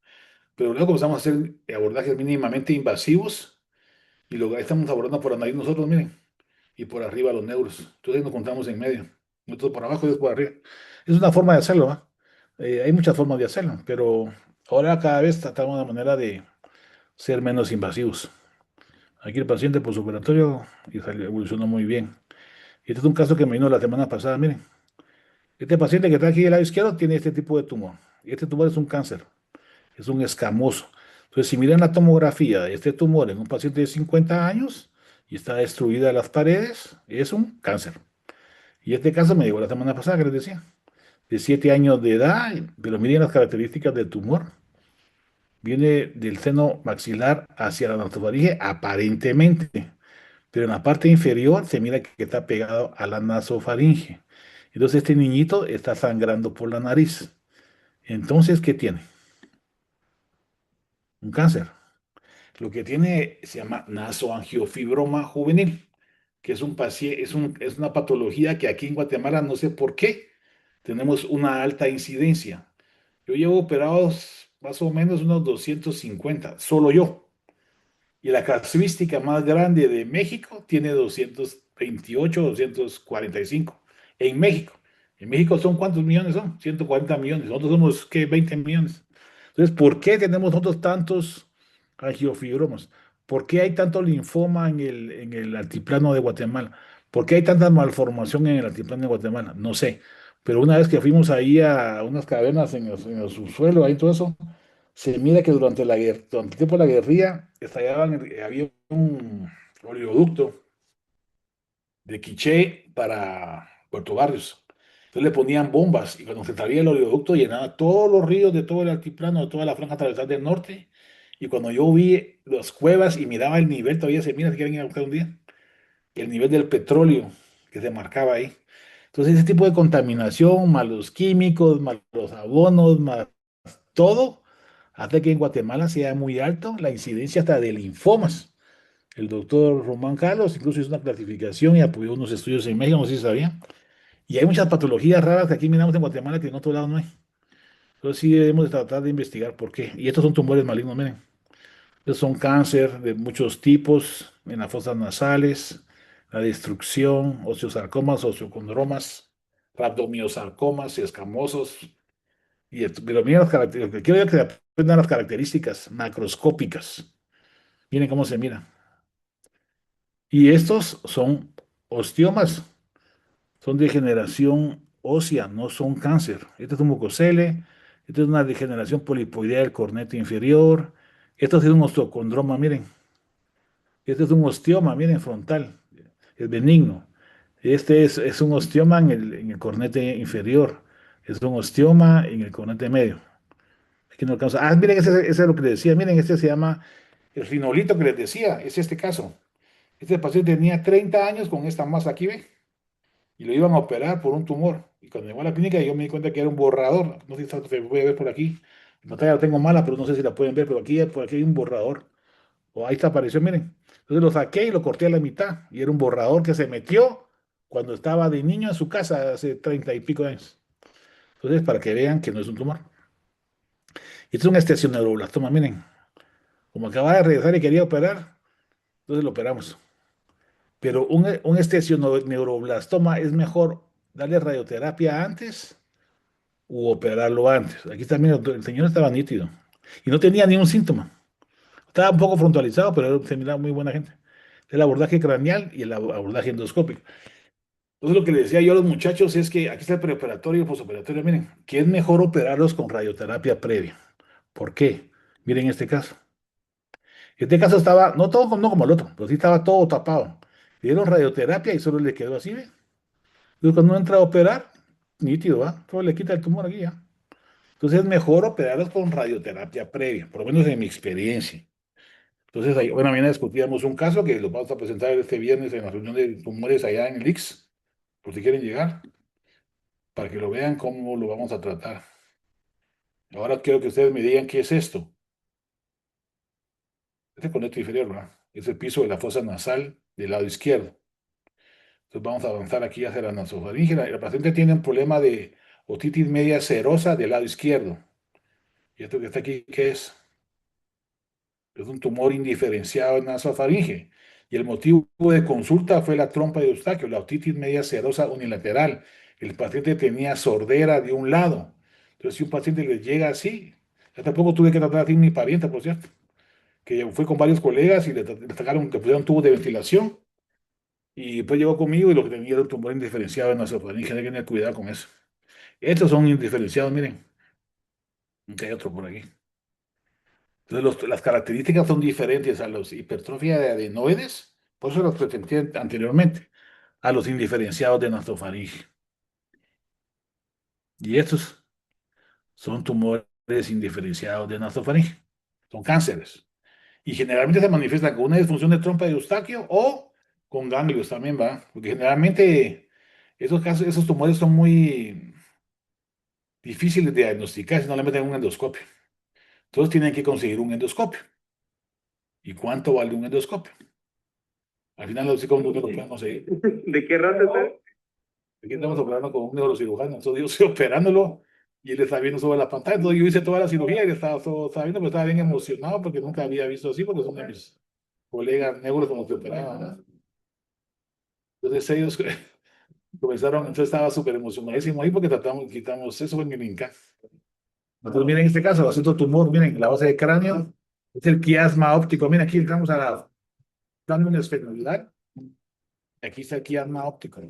A: Pero luego comenzamos a hacer abordajes mínimamente invasivos y lo estamos abordando por la nariz nosotros, miren, y por arriba los neuros. Entonces nos contamos en medio. Nosotros por abajo y ellos por arriba. Es una forma de hacerlo, ¿va? Hay muchas formas de hacerlo, pero ahora cada vez tratamos de manera de ser menos invasivos. Aquí el paciente postoperatorio y evolucionó muy bien. Este es un caso que me vino la semana pasada, miren. Este paciente que está aquí del lado izquierdo tiene este tipo de tumor. Y este tumor es un cáncer, es un escamoso. Entonces, si miran la tomografía de este tumor en un paciente de 50 años y está destruida las paredes, es un cáncer. Y este caso me llegó la semana pasada, que les decía, de 7 años de edad, pero miren las características del tumor. Viene del seno maxilar hacia la nasofaringe, aparentemente, pero en la parte inferior se mira que está pegado a la nasofaringe. Entonces este niñito está sangrando por la nariz. Entonces, ¿qué tiene? Un cáncer. Lo que tiene se llama nasoangiofibroma juvenil, que es un paciente, es una patología que aquí en Guatemala no sé por qué tenemos una alta incidencia. Yo llevo operados más o menos unos 250, solo yo. Y la casuística más grande de México tiene 228, 245 en México. En México son ¿cuántos millones son? 140 millones. Nosotros somos, ¿qué? 20 millones. Entonces, ¿por qué tenemos nosotros tantos angiofibromas? ¿Por qué hay tanto linfoma en el altiplano de Guatemala? ¿Por qué hay tanta malformación en el altiplano de Guatemala? No sé. Pero una vez que fuimos ahí a unas cavernas en el subsuelo, ahí todo eso, se mira que durante durante el tiempo de la guerrilla había un oleoducto de Quiché para Puerto Barrios. Entonces le ponían bombas y cuando se salía el oleoducto llenaba todos los ríos de todo el altiplano, de toda la franja transversal del norte. Y cuando yo vi las cuevas y miraba el nivel, todavía se mira, si quieren ir a buscar un día, el nivel del petróleo que se marcaba ahí. Entonces ese tipo de contaminación, más los químicos, más los abonos, más todo, hace que en Guatemala sea muy alto la incidencia hasta de linfomas. El doctor Román Carlos incluso hizo una clasificación y apoyó unos estudios en México, no sé si sabían. Y hay muchas patologías raras que aquí miramos en Guatemala que en otro lado no hay. Entonces sí debemos de tratar de investigar por qué. Y estos son tumores malignos, miren. Estos son cáncer de muchos tipos en las fosas nasales, la destrucción, osteosarcomas, osteocondromas, rabdomiosarcomas, escamosos. Pero miren las características. Quiero que aprendan las características macroscópicas. Miren cómo se mira. Y estos son osteomas. Son degeneración ósea, no son cáncer. Este es un mucocele, esta es una degeneración polipoidea del cornete inferior, esto es un osteocondroma, miren, este es un osteoma, miren, frontal, es benigno. Este es un osteoma en el cornete inferior, es un osteoma en el cornete medio. Aquí no alcanza. Ah, miren, ese es lo que les decía, miren, este se llama el rinolito que les decía, es este caso. Este paciente tenía 30 años con esta masa aquí, ¿ve? Y lo iban a operar por un tumor. Y cuando llegó a la clínica yo me di cuenta que era un borrador. No sé si se puede ver por aquí. La pantalla la tengo mala, pero no sé si la pueden ver, pero aquí, por aquí hay un borrador. O ahí está, apareció, miren. Entonces lo saqué y lo corté a la mitad. Y era un borrador que se metió cuando estaba de niño en su casa hace 30 y pico de años. Entonces, para que vean que no es un tumor. Y este es un esthesioneuroblastoma, miren. Como acaba de regresar y quería operar, entonces lo operamos. Pero un esthesioneuroblastoma es mejor darle radioterapia antes u operarlo antes. Aquí también el señor estaba nítido y no tenía ni un síntoma. Estaba un poco frontalizado, pero se miraba muy buena gente. El abordaje craneal y el abordaje endoscópico. Entonces lo que le decía yo a los muchachos es que aquí está el preoperatorio y el posoperatorio. Miren, que es mejor operarlos con radioterapia previa. ¿Por qué? Miren este caso. Este caso estaba, no todo no como el otro, pero sí estaba todo tapado. Le dieron radioterapia y solo le quedó así, ¿ve? Entonces cuando uno entra a operar, nítido, ¿va? Solo le quita el tumor aquí ya. Entonces es mejor operarlos con radioterapia previa, por lo menos en mi experiencia. Entonces, bueno, mañana discutíamos un caso que lo vamos a presentar este viernes en la reunión de tumores allá en el IX, por si quieren llegar, para que lo vean cómo lo vamos a tratar. Ahora quiero que ustedes me digan qué es esto. Este conecto inferior, ¿verdad? Es el piso de la fosa nasal del lado izquierdo. Entonces vamos a avanzar aquí hacia la nasofaringe. La paciente tiene un problema de otitis media serosa del lado izquierdo. ¿Y esto que está aquí qué es? Es un tumor indiferenciado en nasofaringe. Y el motivo de consulta fue la trompa de Eustaquio, la otitis media serosa unilateral. El paciente tenía sordera de un lado. Entonces, si un paciente le llega así, yo tampoco tuve que tratar a ti mi pariente, por cierto, que fue con varios colegas y le sacaron, le pusieron tubos de ventilación. Y después llegó conmigo y lo que tenía era un tumor indiferenciado en nasofaringe. Hay que tener cuidado con eso. Estos son indiferenciados, miren. Aunque hay otro por aquí. Entonces, las características son diferentes a los hipertrofia de adenoides, por eso los presenté anteriormente, a los indiferenciados de nasofaringe. Y estos son tumores indiferenciados de nasofaringe, son cánceres. Y generalmente se manifiestan con una disfunción de trompa de Eustaquio o con ganglios también, ¿va? Porque generalmente esos casos, esos tumores son muy difíciles de diagnosticar si no le meten un endoscopio. Entonces tienen que conseguir un endoscopio. ¿Y cuánto vale un endoscopio? Al final los psicólogos no lo pueden conseguir.
D: ¿De qué rato está?
A: Aquí estamos operando con un neurocirujano, entonces yo estoy operándolo y él está viendo sobre la pantalla. Entonces yo hice toda la cirugía y él estaba viendo, pero estaba bien emocionado porque nunca había visto así, porque son de mis colegas neuros con los que operaban, ¿no? Entonces ellos, Comenzaron, entonces estaba súper emocionadísimo ahí porque quitamos eso en el Inca. Entonces, miren, en este caso, otro tumor, miren, la base de cráneo, es el quiasma óptico. Miren, aquí entramos a la glándula esfenoidal. Aquí está el quiasma óptico,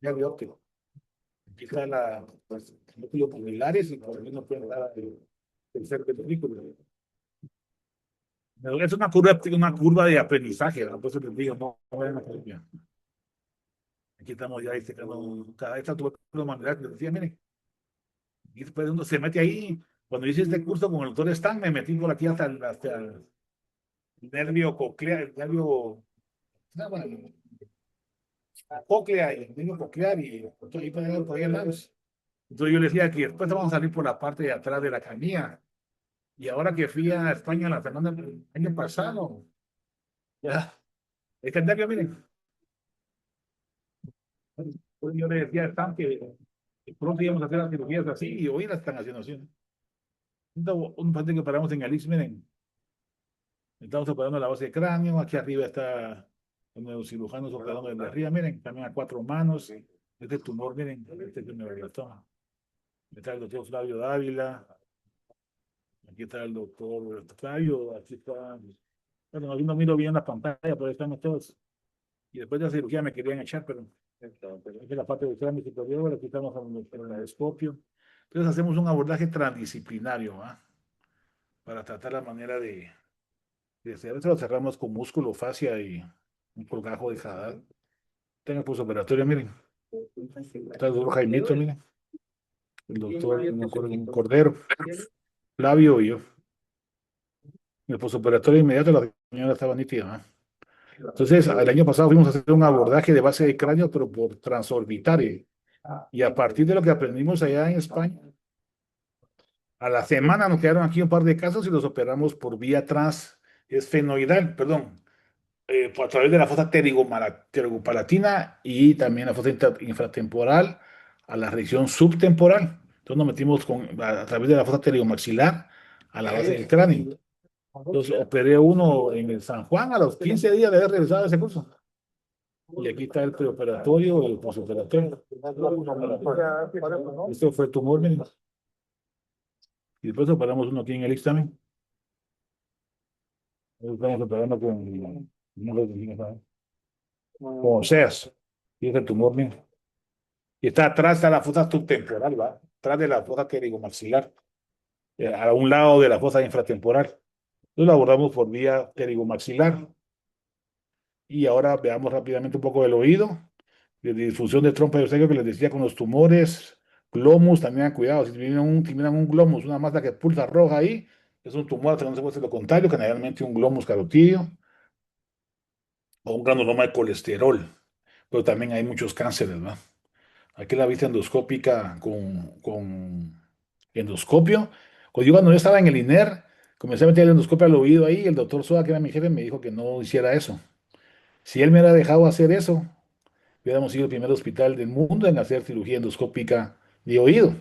A: nervio óptico. Aquí está los núcleos pupilares y por ahí no puede dar el tercer ventrículo. Es una curva de aprendizaje, ¿no? Por eso les digo, no vayan a copiar. Aquí estamos ya disecando cada esta tuberculosis manual que les decía, miren. Y después uno se mete ahí. Cuando hice este curso con el doctor Stan, me metí por aquí hasta el nervio coclear, el nervio, no, bueno, la cóclea y el nervio coclear y ahí por ahí al lado. Entonces yo le decía que después vamos a salir por la parte de atrás de la canilla. Y ahora que fui a España la semana el año pasado, ya, es que el nervio, miren, pues yo le decía a Stan que pronto íbamos a hacer las cirugías así y hoy las están haciendo así. Un paciente que paramos en Alix, miren, estamos operando la base de cráneo, aquí arriba está el neurocirujano operando desde arriba, miren, también a 4 manos, este tumor, miren, este es el neuroblastoma. Está el doctor Flavio Dávila, aquí está el doctor Flavio, aquí está, bueno, no miro bien la pantalla, pero están todos. Y después de la cirugía me querían echar, pero esta es la parte del cráneo superior, aquí estamos con el endoscopio. Entonces hacemos un abordaje transdisciplinario, ¿va? Para tratar la manera de hacer esto, lo cerramos con músculo, fascia y un colgajo de jadal. Tengo el postoperatorio, miren. Está el doctor Jaimito, miren. El doctor, no me acuerdo, un Cordero, Flavio y yo. En el postoperatorio inmediato la señora estaba nítida, ¿no? Entonces, el año pasado fuimos a hacer un abordaje de base de cráneo, pero por transorbitario. Y a partir de lo que aprendimos allá en España, a la semana nos quedaron aquí un par de casos y los operamos por vía esfenoidal, perdón, a través de la fosa pterigopalatina y también la fosa infratemporal a la región subtemporal. Entonces nos metimos a través de la fosa pterigomaxilar a la base del cráneo. Entonces operé uno en el San Juan a los 15 días de haber realizado ese curso. Y aquí está el preoperatorio, el postoperatorio. Esto fue tumor, miren. Y después operamos uno aquí en el examen. Estamos operando con SEAS. Y es el tumor, miren. Y está atrás de la fosa subtemporal, ¿va? Atrás de la fosa pterigomaxilar, a un lado de la fosa infratemporal. Entonces lo abordamos por vía pterigomaxilar. Y ahora veamos rápidamente un poco del oído, de disfunción de trompa de Eustaquio que les decía con los tumores, glomus, también cuidado, si miran un glomus, una masa que pulsa roja ahí, es un tumor, que no se puede hacer lo contrario, generalmente un glomus carotídeo o un granuloma de colesterol, pero también hay muchos cánceres, ¿no? Aquí la vista endoscópica con endoscopio. Cuando yo estaba en el INER, comencé a meter el endoscopio al oído ahí, el doctor Soa, que era mi jefe, me dijo que no hiciera eso. Si él me hubiera dejado hacer eso, hubiéramos sido el primer hospital del mundo en hacer cirugía endoscópica de oído.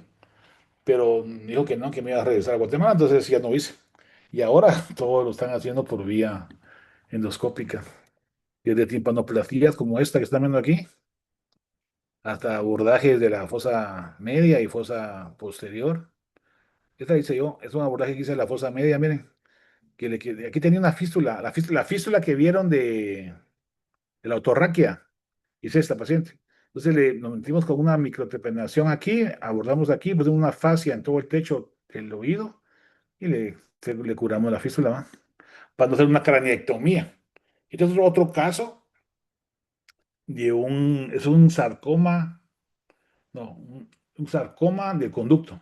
A: Pero dijo que no, que me iba a regresar a Guatemala, entonces ya no hice. Y ahora todo lo están haciendo por vía endoscópica. Desde timpanoplastías como esta que están viendo aquí, hasta abordajes de la fosa media y fosa posterior. Esta hice yo, es un abordaje que hice en la fosa media, miren, aquí tenía una fístula, la fístula que vieron de la otorraquia, hice esta paciente. Entonces nos metimos con una microtrepanación aquí, abordamos aquí, pusimos una fascia en todo el techo del oído y le curamos la fístula, ¿va? Para no hacer una craneectomía. Este es otro caso es un sarcoma, no, un sarcoma del conducto.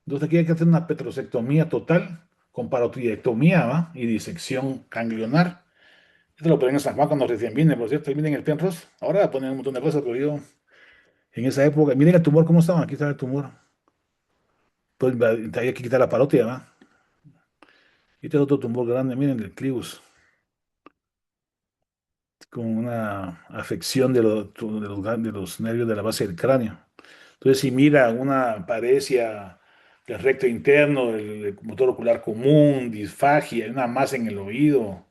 A: Entonces aquí hay que hacer una petrosectomía total con parotidiectomía, ¿va? Y disección ganglionar. Esto lo ponen en San Juan cuando recién vine, por cierto, y miren el Penrose. Ahora ponen un montón de cosas, pero yo en esa época, miren el tumor, ¿cómo estaba? Aquí está el tumor. Pues hay que quitar la parótida, ¿va? Y este es otro tumor grande, miren el clivus, con una afección de los nervios de la base del cráneo. Entonces, si mira una parecia del recto interno, el motor ocular común, disfagia, una masa en el oído,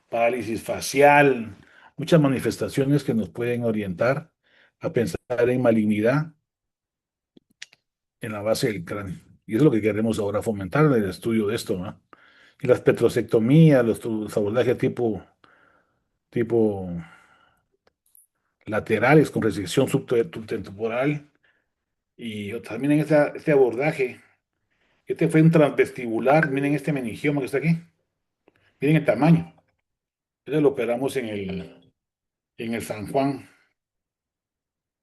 A: parálisis facial, muchas manifestaciones que nos pueden orientar a pensar en malignidad en la base del cráneo. Y eso es lo que queremos ahora fomentar en el estudio de esto, ¿no? Y las petrosectomías, los abordajes tipo laterales con resección subtemporal. Y también en este abordaje, este fue un transvestibular, miren este meningioma que está aquí, miren el tamaño. Este lo operamos en el San Juan,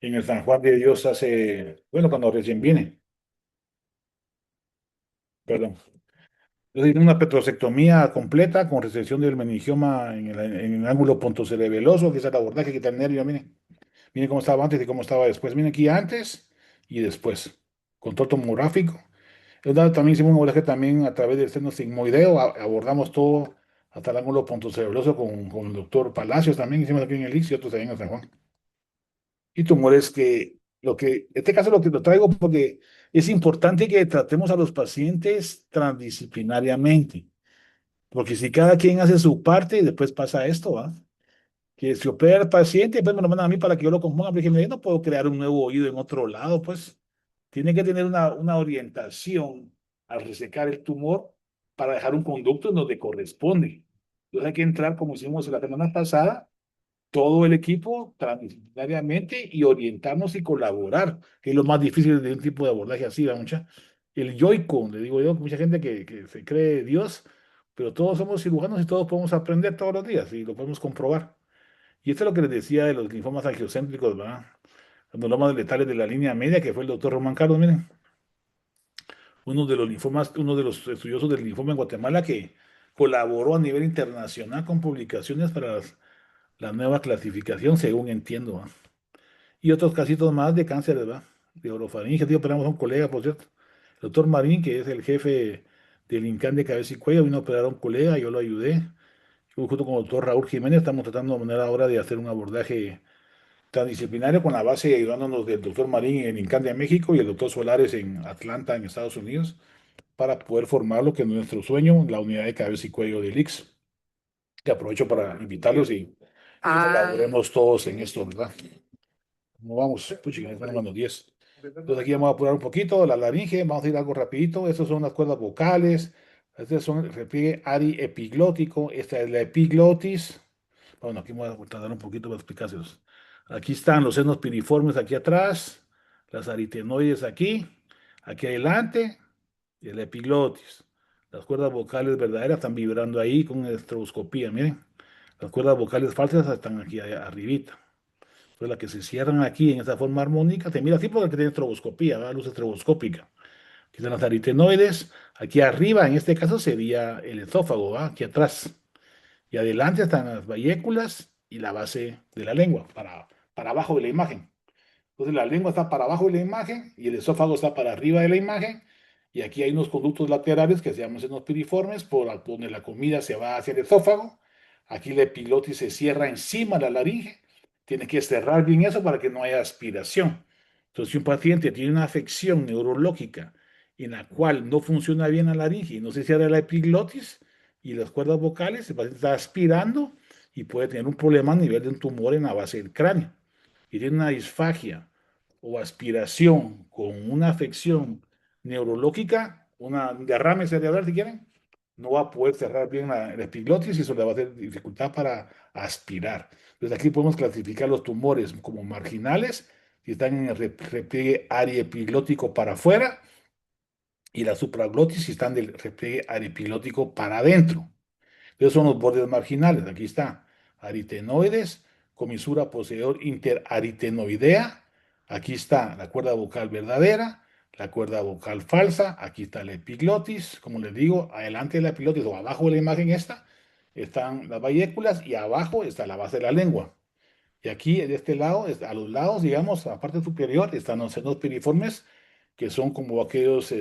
A: en el San Juan de Dios hace, bueno, cuando recién viene, perdón. Entonces, una petrosectomía completa con resección del meningioma en el ángulo pontocerebeloso, que es el abordaje que está el nervio, miren. Miren cómo estaba antes y cómo estaba después. Miren aquí antes y después. Control tomográfico. También hicimos un abordaje también a través del seno sigmoideo. Abordamos todo hasta el ángulo pontocerebroso con el doctor Palacios también. Hicimos aquí en el IX y otros también en San Juan. Y tumores este caso lo traigo porque es importante que tratemos a los pacientes transdisciplinariamente. Porque si cada quien hace su parte, después pasa esto, ¿va? Que se opera el paciente, después me lo mandan a mí para que yo lo componga, porque yo no puedo crear un nuevo oído en otro lado, pues tiene que tener una orientación al resecar el tumor para dejar un conducto en donde corresponde. Entonces hay que entrar, como hicimos la semana pasada, todo el equipo transdisciplinariamente y orientarnos y colaborar, que es lo más difícil de un tipo de abordaje así, ¿va? El yoico, le digo yo, mucha gente que se cree Dios, pero todos somos cirujanos y todos podemos aprender todos los días y lo podemos comprobar. Y esto es lo que les decía de los linfomas angiocéntricos, ¿verdad? Los linfomas letales de la línea media, que fue el doctor Román Carlos, miren, uno de los estudiosos del linfoma en Guatemala que colaboró a nivel internacional con publicaciones para la nueva clasificación, según entiendo, ¿verdad? Y otros casitos más de cáncer, ¿verdad? De orofaringe, tío, operamos a un colega, por cierto. El doctor Marín, que es el jefe del INCAN de cabeza y cuello, vino a operar a un colega, yo lo ayudé. Junto con el doctor Raúl Jiménez, estamos tratando de manera ahora de hacer un abordaje transdisciplinario con la base y ayudándonos del doctor Marín en INCAN de México y el doctor Solares en Atlanta, en Estados Unidos, para poder formar lo que es nuestro sueño, la unidad de cabeza y cuello del IX. Que aprovecho para invitarlos y colaboremos todos en esto, ¿verdad? ¿Cómo vamos? Puchi, ya están los 10. Entonces aquí vamos a apurar un poquito la laringe, vamos a ir algo rapidito. Estas son las cuerdas vocales, estas son el repliegue ariepiglótico, esta es la epiglotis. Bueno, aquí voy a tardar un poquito para explicárselos. Aquí están los senos piriformes aquí atrás, las aritenoides aquí, aquí adelante y el epiglotis. Las cuerdas vocales verdaderas están vibrando ahí con estroboscopía, miren. Las cuerdas vocales falsas están aquí arribita. Entonces las que se cierran aquí en esta forma armónica, te mira así porque tiene estroboscopía, ¿verdad? Luz estroboscópica. Aquí están las aritenoides, aquí arriba en este caso sería el esófago, ¿va? Aquí atrás. Y adelante están las bayéculas y la base de la lengua, para abajo de la imagen. Entonces la lengua está para abajo de la imagen y el esófago está para arriba de la imagen. Y aquí hay unos conductos laterales que se llaman senos piriformes, por donde la comida se va hacia el esófago. Aquí la epiglotis se cierra encima de la laringe. Tiene que cerrar bien eso para que no haya aspiración. Entonces, si un paciente tiene una afección neurológica en la cual no funciona bien la laringe y no se cierra la epiglotis y las cuerdas vocales, el paciente está aspirando y puede tener un problema a nivel de un tumor en la base del cráneo y tiene una disfagia o aspiración con una afección neurológica, una derrame cerebral, si quieren, no va a poder cerrar bien la epiglotis y eso le va a hacer dificultad para aspirar. Entonces aquí podemos clasificar los tumores como marginales, si están en el repliegue ariepiglótico para afuera, y la supraglotis si están del repliegue ariepiglótico para adentro. Esos son los bordes marginales. Aquí está. Aritenoides, comisura poseedor interaritenoidea. Aquí está la cuerda vocal verdadera, la cuerda vocal falsa. Aquí está la epiglotis. Como les digo, adelante de la epiglotis o abajo de la imagen esta están las bayéculas y abajo está la base de la lengua. Y aquí, de este lado, a los lados, digamos, a la parte superior, están los senos piriformes, que son como aquellos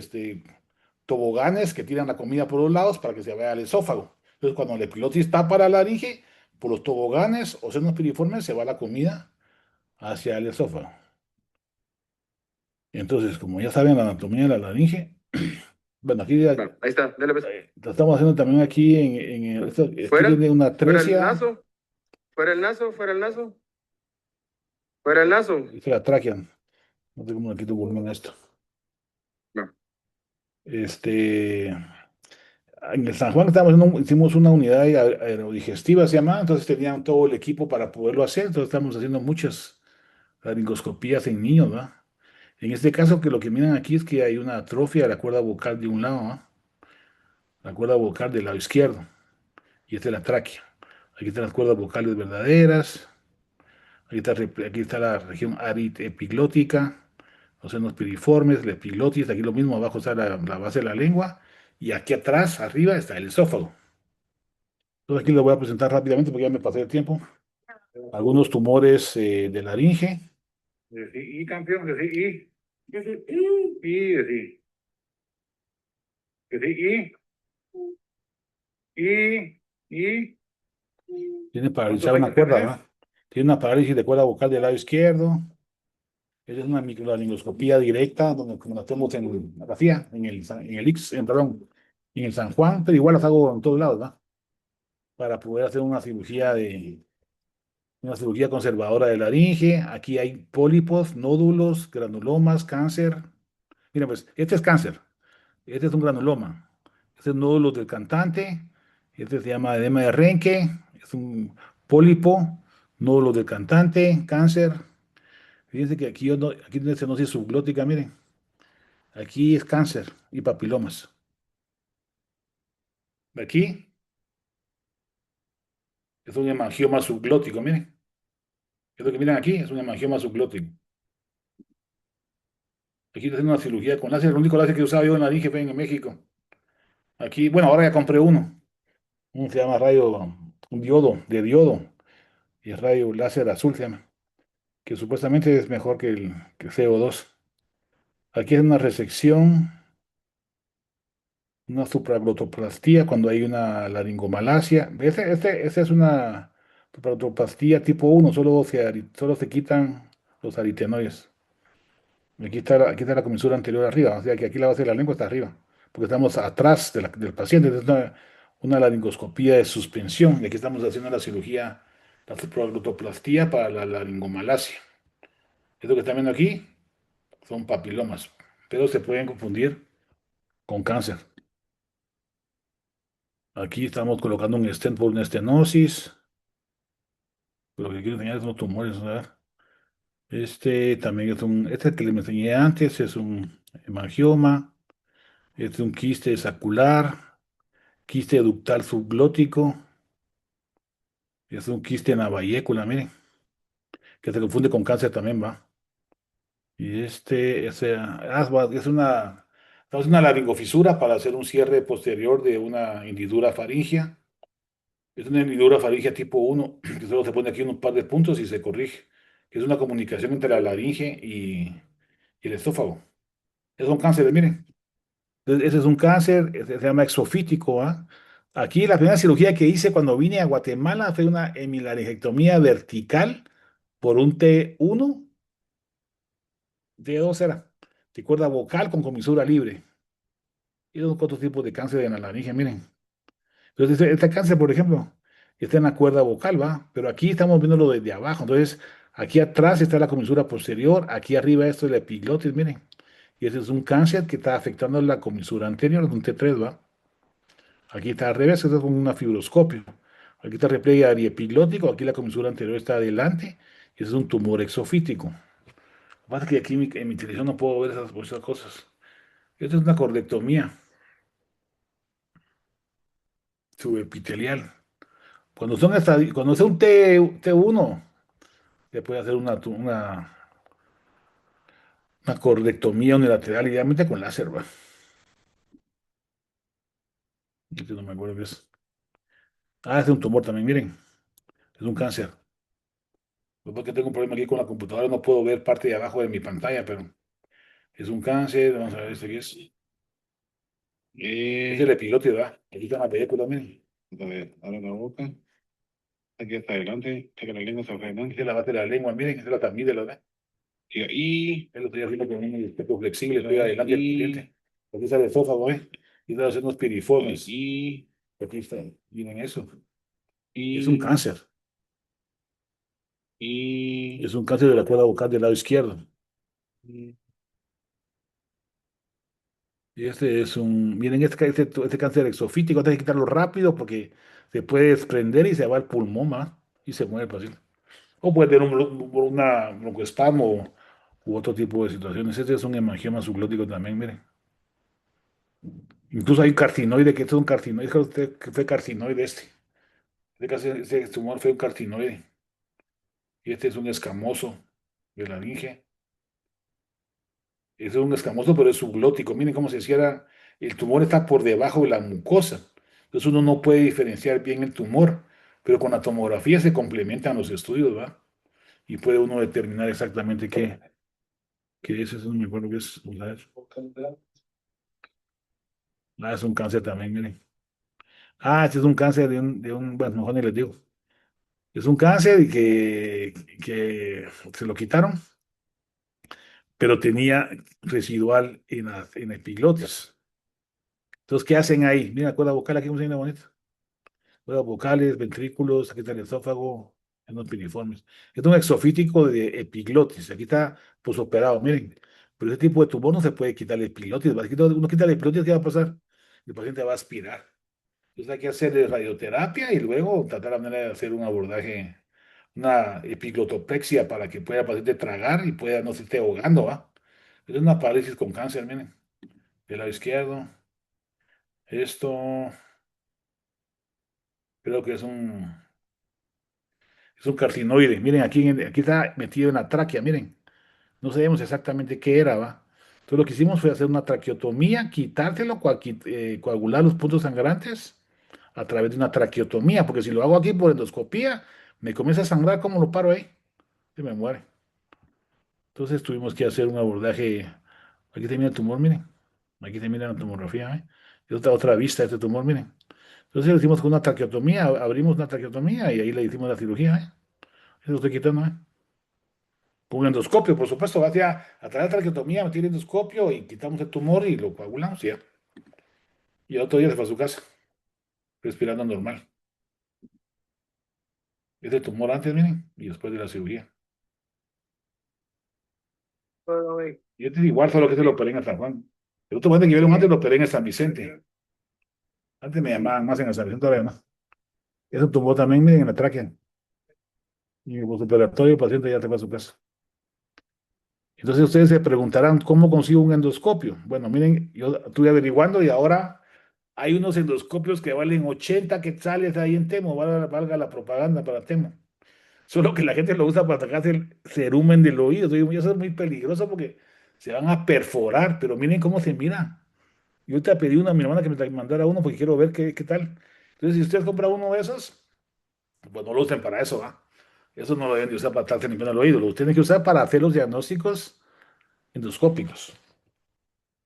A: toboganes que tiran la comida por los lados para que se vaya al esófago. Entonces, cuando la epilotis está para la laringe, por los toboganes o senos piriformes se va la comida hacia el esófago. Entonces, como ya saben la anatomía de la laringe, bueno, aquí ya,
D: Bueno, ahí está, dale pues.
A: lo estamos haciendo también aquí aquí
D: Fuera,
A: tiene una
D: fuera el
A: tresia.
D: naso, fuera el naso, fuera el naso. Fuera el lazo.
A: Esta es la tráquea. No sé cómo le quito volumen a esto.
D: No.
A: En el San Juan hicimos una unidad aerodigestiva, se llama, entonces tenían todo el equipo para poderlo hacer, entonces estamos haciendo muchas laringoscopías en niños, ¿va? En este caso, que lo que miran aquí es que hay una atrofia de la cuerda vocal de un lado, ¿va? La cuerda vocal del lado izquierdo, y esta es la tráquea. Aquí están las cuerdas vocales verdaderas, aquí está la región epiglotica, los senos piriformes, la epiglotis, aquí lo mismo, abajo está la base de la lengua, y aquí atrás, arriba, está el esófago. Entonces aquí lo voy a presentar rápidamente porque ya me pasé el tiempo. Algunos tumores de laringe. Y campeón, decir y. Tiene paralizada una cuerda, ¿verdad? Tiene una parálisis de cuerda vocal del lado izquierdo. Esa es una microlaringoscopía directa, donde como la hacemos en la CIA, perdón, en el San Juan, pero igual las hago en todos lados, ¿verdad? Para poder hacer una cirugía conservadora de laringe. Aquí hay pólipos, nódulos, granulomas, cáncer. Mira, pues, este es cáncer. Este es un granuloma. Este es nódulo del cantante. Este se llama edema de Renke. Es un pólipo, nódulo del cantante, cáncer. Fíjense que aquí, aquí tiene estenosis subglótica, miren. Aquí es cáncer y papilomas. Aquí es un hemangioma subglótico, miren. Esto que miran aquí es un hemangioma subglótico. Aquí estoy haciendo una cirugía con láser, el único láser que usaba yo en la laringe fue en México. Aquí, bueno, ahora ya compré uno. Se llama un diodo, y es rayo láser azul, se llama, que supuestamente es mejor que el CO2. Aquí es una resección, una supraglotoplastía cuando hay una laringomalacia. Esta es una supraglotoplastía tipo 1, solo se quitan los aritenoides. Aquí está la comisura anterior arriba, o sea que aquí la base de la lengua está arriba, porque estamos atrás del paciente. Es una laringoscopía de suspensión, y aquí estamos haciendo la cirugía, la supraglotoplastía para la laringomalacia. Esto que están viendo aquí son papilomas, pero se pueden confundir con cáncer. Aquí estamos colocando un stent por una estenosis. Lo que quiero enseñar son tumores, ¿verdad? Este también este que les enseñé antes es un hemangioma. Este es un quiste sacular, quiste ductal subglótico. Es un quiste en la vallécula, miren, que se confunde con cáncer también, va. Y estamos en una laringofisura para hacer un cierre posterior de una hendidura faríngea. Es una hendidura faríngea tipo 1 que solo se pone aquí un par de puntos y se corrige. Que es una comunicación entre la laringe y el esófago. Es un cáncer, miren. Entonces, ese es un cáncer, se llama exofítico, ¿ah? Aquí la primera cirugía que hice cuando vine a Guatemala fue una hemilaringectomía vertical por un T1, T2 era, de cuerda vocal con comisura libre. Y los otros tipos de cáncer en la laringe, miren. Entonces, este cáncer, por ejemplo, está en la cuerda vocal, ¿va? Pero aquí estamos viéndolo desde abajo. Entonces, aquí atrás está la comisura posterior, aquí arriba esto es la epiglotis, miren. Y ese es un cáncer que está afectando la comisura anterior, un T3, ¿va? Aquí está al revés, esto es como una fibroscopio. Aquí está el repliegue ariepiglótico, aquí la comisura anterior está adelante, y ese es un tumor exofítico. Lo que pasa es que aquí en mi televisión no puedo ver esas cosas. Esta es una cordectomía subepitelial. Cuando sea un T1, se puede hacer una cordectomía unilateral, idealmente con láser, ¿va? Este no me acuerdo qué es. Es un tumor también, miren, es un cáncer. Porque tengo un problema aquí con la computadora, no puedo ver parte de abajo de mi pantalla, pero es un cáncer. Vamos a ver este qué es. Es el epilote, ¿verdad? Aquí está la película, miren. A ver, abre la boca. Aquí está adelante. Saca la lengua hacia adelante. Esta es la base de la lengua, miren, esta es la tamide, ¿verdad? Y ahí, lo estoy haciendo con un espejo flexible, estoy adelante del cliente. Aquí está el esófago, ¿eh? Y está haciendo unos piriformes. Y aquí está, miren eso. Es un cáncer. Y es un cáncer de la cuerda vocal del lado izquierdo. Y este es miren, este cáncer exofítico, hay que quitarlo rápido porque se puede desprender y se va al pulmón, ¿va? Y se muere el paciente. O puede tener una broncoespasmo u otro tipo de situaciones. Este es un hemangioma subglótico también, miren. Incluso hay un carcinoide, que este es un carcinoide, dijo usted que fue carcinoide este. Este tumor fue un carcinoide. Y este es un escamoso de la laringe. Es un escamoso, pero es subglótico. Miren cómo se cierra. El tumor está por debajo de la mucosa. Entonces uno no puede diferenciar bien el tumor, pero con la tomografía se complementan los estudios, ¿va? Y puede uno determinar exactamente qué es. Eso no me acuerdo qué es. Vamos a ver. Ah, es un cáncer también, miren. Ah, este es un cáncer bueno, mejor ni les digo. Es un cáncer y que se lo quitaron, pero tenía residual en epiglotis. Entonces, ¿qué hacen ahí? Mira, la cuerda vocal aquí, una bonita. Cuerdas vocales, ventrículos, aquí está el esófago, en los piriformes. Es un exofítico de epiglotis. Aquí está posoperado, miren. Pero ese tipo de tumor no se puede quitar el epiglotis. Uno quita el epiglotis, ¿qué va a pasar? El paciente va a aspirar. Entonces hay que hacer radioterapia y luego tratar la manera de hacer un abordaje, una epiglotopexia para que pueda el paciente tragar y pueda no se esté ahogando, ¿va? Es una parálisis con cáncer, miren. Del lado izquierdo. Esto creo que es un carcinoide. Miren, aquí está metido en la tráquea, miren. No sabemos exactamente qué era, ¿va? Entonces lo que hicimos fue hacer una traqueotomía, quitárselo, coagular los puntos sangrantes a través de una traqueotomía, porque si lo hago aquí por endoscopía, me comienza a sangrar, ¿cómo lo paro ahí? Se me muere. Entonces tuvimos que hacer un abordaje. Aquí termina el tumor, miren. Aquí termina la tomografía, ¿eh? Es otra vista de este tumor, miren. Entonces lo hicimos con una traqueotomía, abrimos una traqueotomía y ahí le hicimos la cirugía, ¿eh? Eso lo estoy quitando, ¿eh? Con un endoscopio, por supuesto, va a través de la traqueotomía, meter el endoscopio y quitamos el tumor y lo coagulamos y ya. Y el otro día se fue a su casa, respirando normal. Es el tumor antes, miren, y después de la cirugía. Y este es igual, solo que se lo operé en San Juan. El otro paciente que vieron antes lo operé en San Vicente. Antes me llamaban más en el San Vicente, todavía más. Eso tumbó también, miren, en la tráquea. Y el postoperatorio, el paciente ya se fue a su casa. Entonces ustedes se preguntarán, ¿cómo consigo un endoscopio? Bueno, miren, yo estuve averiguando y ahora hay unos endoscopios que valen 80 quetzales ahí en Temo, valga la propaganda para Temo. Solo que la gente lo usa para sacarse el cerumen del oído. Yo digo, eso es muy peligroso porque se van a perforar, pero miren cómo se mira. Yo te pedí a mi hermana que me mandara uno porque quiero ver qué tal. Entonces, si usted compra uno de esos, pues no lo usen para eso, ¿va? Eso no lo deben de usar para estarse limpiando el oído, lo tienen que usar para hacer los diagnósticos endoscópicos.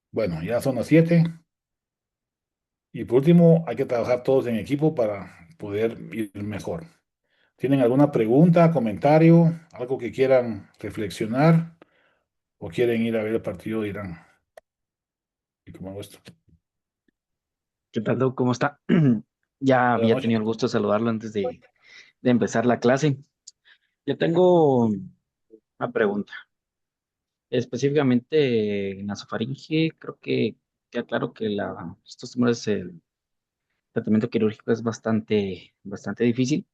A: Bueno, ya son las 7. Y por último, hay que trabajar todos en equipo para poder ir mejor. ¿Tienen alguna pregunta, comentario, algo que quieran reflexionar o quieren ir a ver el partido de Irán? ¿Y cómo hago esto?
F: ¿Qué tal, Doc? ¿Cómo está? Ya
A: Buenas
F: había
A: noches.
F: tenido el gusto de saludarlo antes de empezar la clase. Yo tengo una pregunta. Específicamente en nasofaringe, creo que queda claro que estos tumores, el tratamiento quirúrgico es bastante difícil,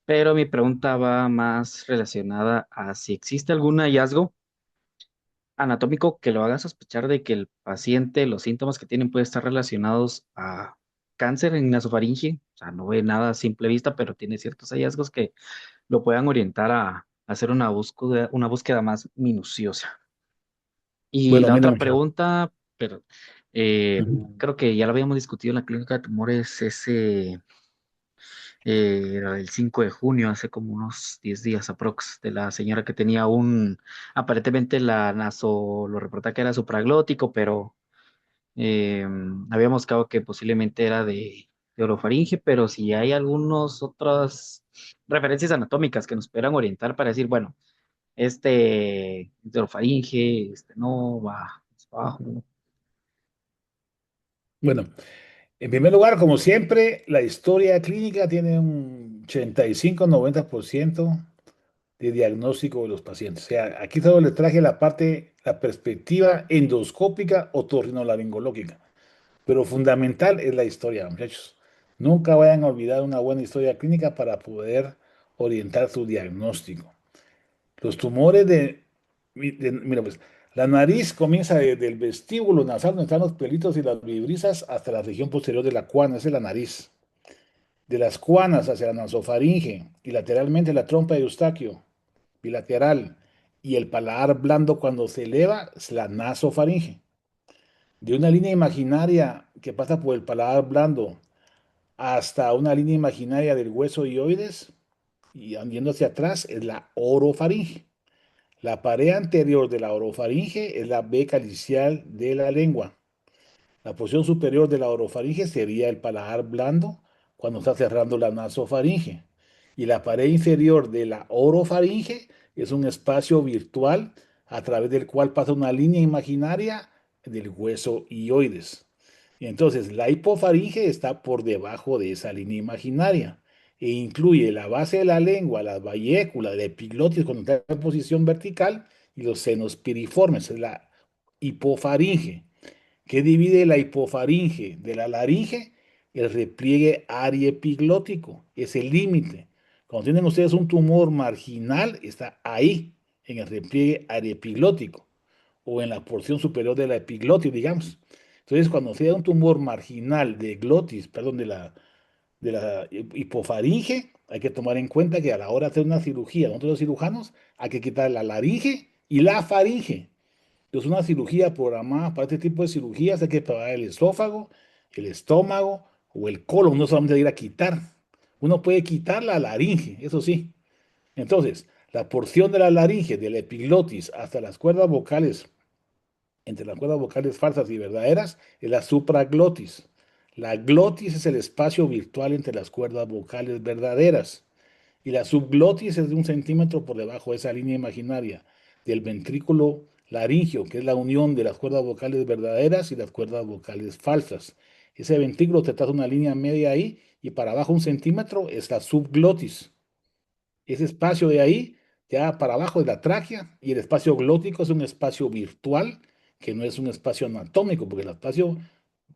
F: pero mi pregunta va más relacionada a si existe algún hallazgo anatómico que lo haga sospechar de que el paciente, los síntomas que tienen pueden estar relacionados a cáncer en nasofaringe. O sea, no ve nada a simple vista, pero tiene ciertos hallazgos que lo puedan orientar a hacer una búsqueda más minuciosa. Y
A: Bueno,
F: la
A: miren,
F: otra pregunta, pero
A: ujú.
F: creo que ya lo habíamos discutido en la clínica de tumores, era el 5 de junio, hace como unos 10 días aprox, de la señora que tenía aparentemente lo reporta que era supraglótico, pero eh, habíamos quedado que posiblemente era de orofaringe, pero si hay algunas otras referencias anatómicas que nos pudieran orientar para decir, bueno, este es de orofaringe, este no, va más abajo.
A: Bueno, en primer lugar, como siempre, la historia clínica tiene un 85-90% de diagnóstico de los pacientes. O sea, aquí solo les traje la perspectiva endoscópica otorrinolaringológica, pero fundamental es la historia, muchachos. Nunca vayan a olvidar una buena historia clínica para poder orientar su diagnóstico. Los tumores mira, pues, la nariz comienza desde el vestíbulo nasal, donde están los pelitos y las vibrisas, hasta la región posterior de la cuana, esa es la nariz. De las cuanas hacia la nasofaringe y lateralmente la trompa de Eustaquio, bilateral, y el paladar blando cuando se eleva es la nasofaringe. De una línea imaginaria que pasa por el paladar blando hasta una línea imaginaria del hueso hioides y yendo hacia atrás es la orofaringe. La pared anterior de la orofaringe es la veca licial de la lengua. La porción superior de la orofaringe sería el paladar blando cuando está cerrando la nasofaringe. Y la pared inferior de la orofaringe es un espacio virtual a través del cual pasa una línea imaginaria del hueso hioides. Y entonces la hipofaringe está por debajo de esa línea imaginaria e incluye la base de la lengua, la vallécula, la epiglotis cuando está en posición vertical y los senos piriformes, es la hipofaringe. ¿Qué divide la hipofaringe de la laringe? El repliegue ariepiglótico, es el límite. Cuando tienen ustedes un tumor marginal, está ahí, en el repliegue ariepiglótico, o en la porción superior de la epiglotis, digamos. Entonces, cuando se da un tumor marginal de glotis, perdón, de la hipofaringe, hay que tomar en cuenta que a la hora de hacer una cirugía, nosotros los cirujanos, hay que quitar la laringe y la faringe. Entonces, una cirugía programada para este tipo de cirugías hay que preparar el esófago, el estómago o el colon, no solamente ir a quitar. Uno puede quitar la laringe, eso sí. Entonces, la porción de la laringe, de la epiglotis hasta las cuerdas vocales, entre las cuerdas vocales falsas y verdaderas, es la supraglotis. La glotis es el espacio virtual entre las cuerdas vocales verdaderas. Y la subglotis es de 1 centímetro por debajo de esa línea imaginaria del ventrículo laringio, que es la unión de las cuerdas vocales verdaderas y las cuerdas vocales falsas. Ese ventrículo te traza una línea media ahí y para abajo 1 centímetro es la subglotis. Ese espacio de ahí, ya para abajo de la tráquea, y el espacio glótico es un espacio virtual, que no es un espacio anatómico, porque el espacio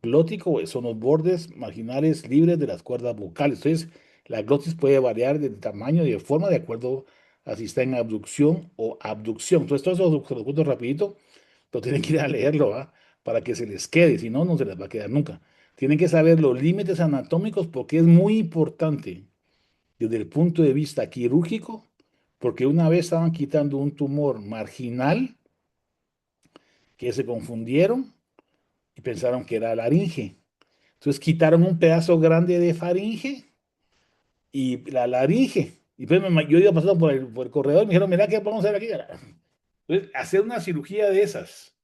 A: glótico son los bordes marginales libres de las cuerdas vocales. Entonces, la glotis puede variar de tamaño y de forma de acuerdo a si está en abducción o abducción. Entonces, todo eso se lo cuento rapidito, pero tienen que ir a leerlo, ¿ah? Para que se les quede, si no, no se les va a quedar nunca. Tienen que saber los límites anatómicos porque es muy importante desde el punto de vista quirúrgico, porque una vez estaban quitando un tumor marginal que se confundieron y pensaron que era laringe. Entonces quitaron un pedazo grande de faringe y la laringe. Y pues yo iba pasando por el corredor y me dijeron, mira, ¿qué vamos a hacer aquí? Entonces, hacer una cirugía de esas,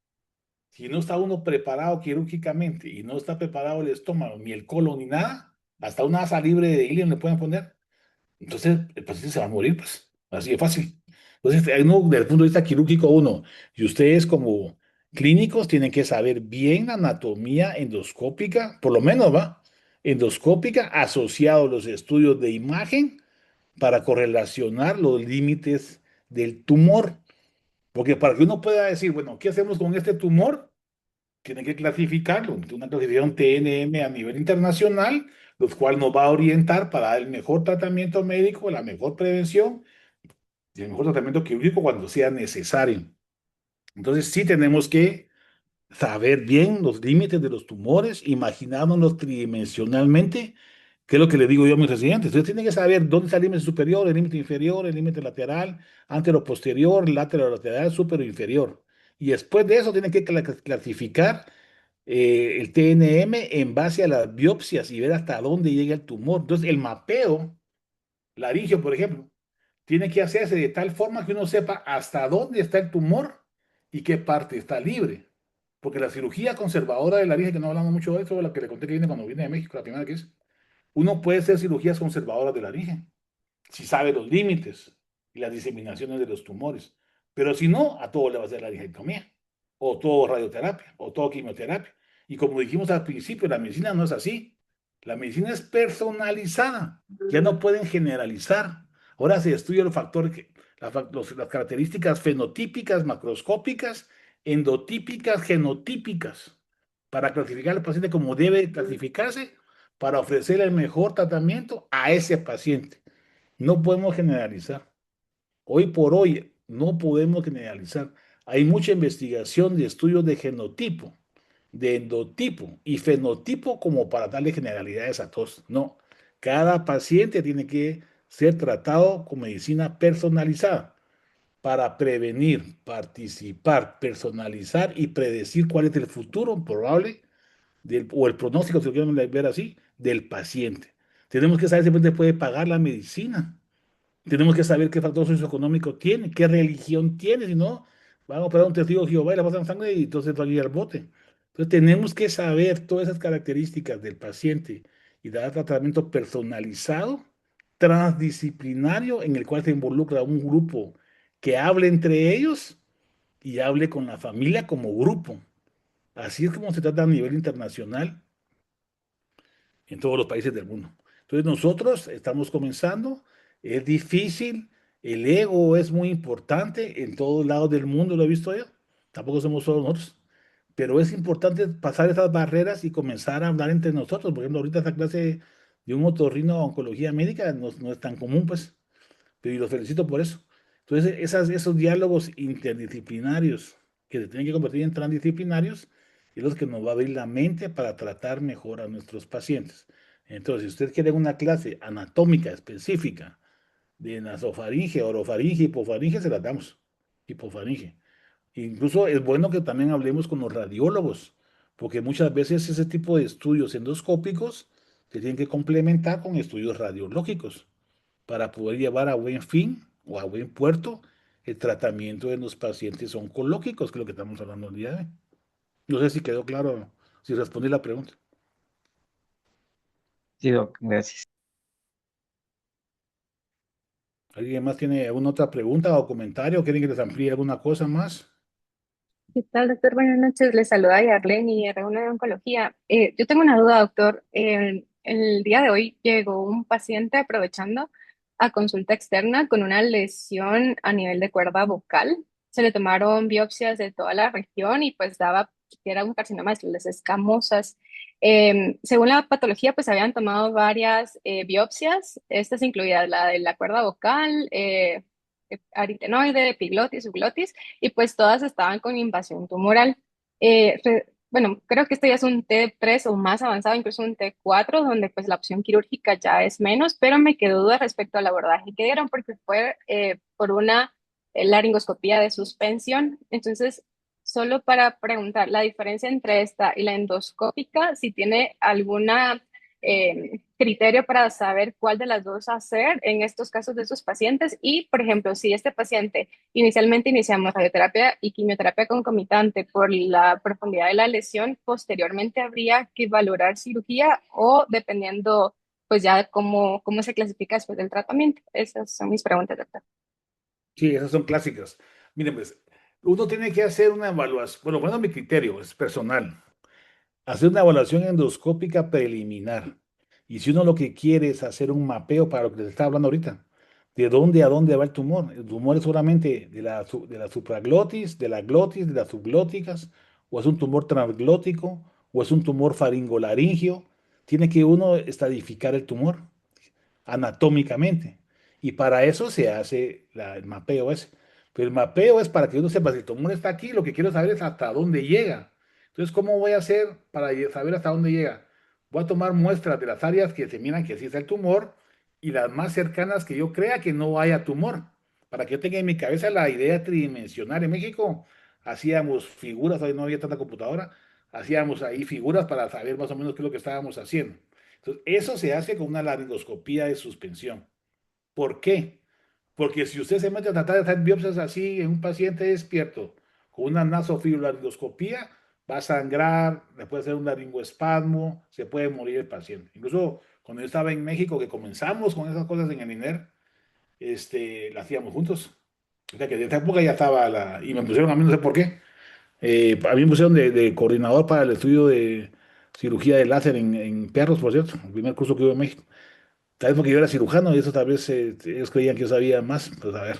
A: si no está uno preparado quirúrgicamente y no está preparado el estómago, ni el colon, ni nada, hasta una asa libre de hilo le pueden poner. Entonces, el paciente se va a morir, pues, así de fácil. Entonces, uno, desde el punto de vista quirúrgico, uno, y ustedes como clínicos tienen que saber bien la anatomía endoscópica, por lo menos, ¿va? Endoscópica, asociado a los estudios de imagen para correlacionar los límites del tumor. Porque para que uno pueda decir, bueno, ¿qué hacemos con este tumor? Tienen que clasificarlo, una clasificación TNM a nivel internacional, lo cual nos va a orientar para dar el mejor tratamiento médico, la mejor prevención y el mejor tratamiento quirúrgico cuando sea necesario. Entonces sí tenemos que saber bien los límites de los tumores, imaginándonos tridimensionalmente, que es lo que le digo yo a mis residentes. Ustedes tienen que saber dónde está el límite superior, el límite inferior, el límite lateral, antero-posterior, lateral-lateral, superior inferior. Y después de eso tienen que clasificar el TNM en base a las biopsias y ver hasta dónde llega el tumor. Entonces, el mapeo laringio, por ejemplo, tiene que hacerse de tal forma que uno sepa hasta dónde está el tumor y qué parte está libre. Porque la cirugía conservadora de laringe, que no hablamos mucho de eso, la que le conté que viene cuando viene de México, la primera que es, uno puede hacer cirugías conservadoras de laringe si sabe los límites y las diseminaciones de los tumores. Pero si no, a todo le va a hacer la laringectomía, o todo radioterapia, o todo quimioterapia. Y como dijimos al principio, la medicina no es así. La medicina es personalizada. Ya no pueden generalizar. Ahora se estudia las características fenotípicas, macroscópicas, endotípicas, genotípicas, para clasificar al paciente como debe clasificarse, para ofrecer el mejor tratamiento a ese paciente. No podemos generalizar. Hoy por hoy no podemos generalizar. Hay mucha investigación de estudios de genotipo, de endotipo y fenotipo como para darle generalidades a todos. No, cada paciente tiene que ser tratado con medicina personalizada para prevenir, participar, personalizar y predecir cuál es el futuro probable o el pronóstico, si lo quieren ver así, del paciente. Tenemos que saber si el paciente puede pagar la medicina. Tenemos que saber qué factor socioeconómico tiene, qué religión tiene, si no, vamos a operar a un testigo de Jehová y le pasan sangre y entonces va a ir al bote. Entonces tenemos que saber todas esas características del paciente y dar tratamiento personalizado, transdisciplinario, en el cual se involucra un grupo que hable entre ellos y hable con la familia como grupo. Así es como se trata a nivel internacional en todos los países del mundo. Entonces nosotros estamos comenzando, es difícil, el ego es muy importante en todos lados del mundo, lo he visto yo, tampoco somos solo nosotros, pero es importante pasar esas barreras y comenzar a hablar entre nosotros. Por ejemplo, ahorita esta clase de un otorrino a oncología médica no es tan común, pues, pero y los felicito por eso. Entonces, esos diálogos interdisciplinarios que se tienen que convertir en transdisciplinarios es los que nos va a abrir la mente para tratar mejor a nuestros pacientes. Entonces, si usted quiere una clase anatómica específica de nasofaringe, orofaringe, hipofaringe, se las damos. Hipofaringe. Incluso es bueno que también hablemos con los radiólogos, porque muchas veces ese tipo de estudios endoscópicos se tienen que complementar con estudios radiológicos para poder llevar a buen fin o a buen puerto el tratamiento de los pacientes oncológicos, que es lo que estamos hablando el día de hoy. No sé si quedó claro, si respondí la pregunta.
F: Sí, Doc, gracias.
A: ¿Alguien más tiene alguna otra pregunta o comentario? ¿Quieren que les amplíe alguna cosa más?
E: ¿Qué tal, doctor? Buenas noches. Le saluda Yarlene y R1 de Oncología. Yo tengo una duda, doctor. El día de hoy llegó un paciente aprovechando a consulta externa con una lesión a nivel de cuerda vocal. Se le tomaron biopsias de toda la región y pues daba que era un carcinoma de las escamosas. Según la patología, pues habían tomado varias biopsias, estas incluidas la de la cuerda vocal, aritenoide, epiglotis, subglotis y pues todas estaban con invasión tumoral. Bueno, creo que esto ya es un T3 o más avanzado, incluso un T4, donde pues la opción quirúrgica ya es menos, pero me quedó duda respecto al abordaje que dieron, porque fue por una laringoscopía de suspensión. Entonces, solo para preguntar, la diferencia entre esta y la endoscópica, si tiene alguna criterio para saber cuál de las dos hacer en estos casos de estos pacientes. Y, por ejemplo, si este paciente inicialmente iniciamos radioterapia y quimioterapia concomitante por la profundidad de la lesión, posteriormente habría que valorar cirugía o dependiendo, pues ya cómo se clasifica después del tratamiento. Esas son mis preguntas, doctor.
A: Sí, esas son clásicas. Miren, pues, uno tiene que hacer una evaluación, bueno, mi criterio es personal, hacer una evaluación endoscópica preliminar. Y si uno lo que quiere es hacer un mapeo para lo que les estaba hablando ahorita, de dónde a dónde va el tumor. El tumor es solamente de la supraglotis, de la glotis, de las subglóticas, o es un tumor transglótico, o es un tumor faringolaringio. Tiene que uno estadificar el tumor anatómicamente. Y para eso se hace el mapeo ese. Pero el mapeo es para que uno sepa si el tumor está aquí, lo que quiero saber es hasta dónde llega. Entonces, ¿cómo voy a hacer para saber hasta dónde llega? Voy a tomar muestras de las áreas que se miran que sí está el tumor y las más cercanas que yo crea que no haya tumor. Para que yo tenga en mi cabeza la idea tridimensional. En México hacíamos figuras, hoy no había tanta computadora, hacíamos ahí figuras para saber más o menos qué es lo que estábamos haciendo. Entonces, eso se hace con una laringoscopía de suspensión. ¿Por qué? Porque si usted se mete a tratar de hacer biopsias así en un paciente despierto, con una nasofibrolaringoscopía, va a sangrar, le puede hacer un laringoespasmo, se puede morir el paciente. Incluso cuando yo estaba en México, que comenzamos con esas cosas en el INER, la hacíamos juntos. O sea que de esa época ya estaba y me pusieron a mí, no sé por qué. A mí me pusieron de coordinador para el estudio de cirugía de láser en perros, por cierto, el primer curso que hubo en México. Tal vez porque yo era cirujano y eso tal vez ellos creían que yo sabía más, pues a ver.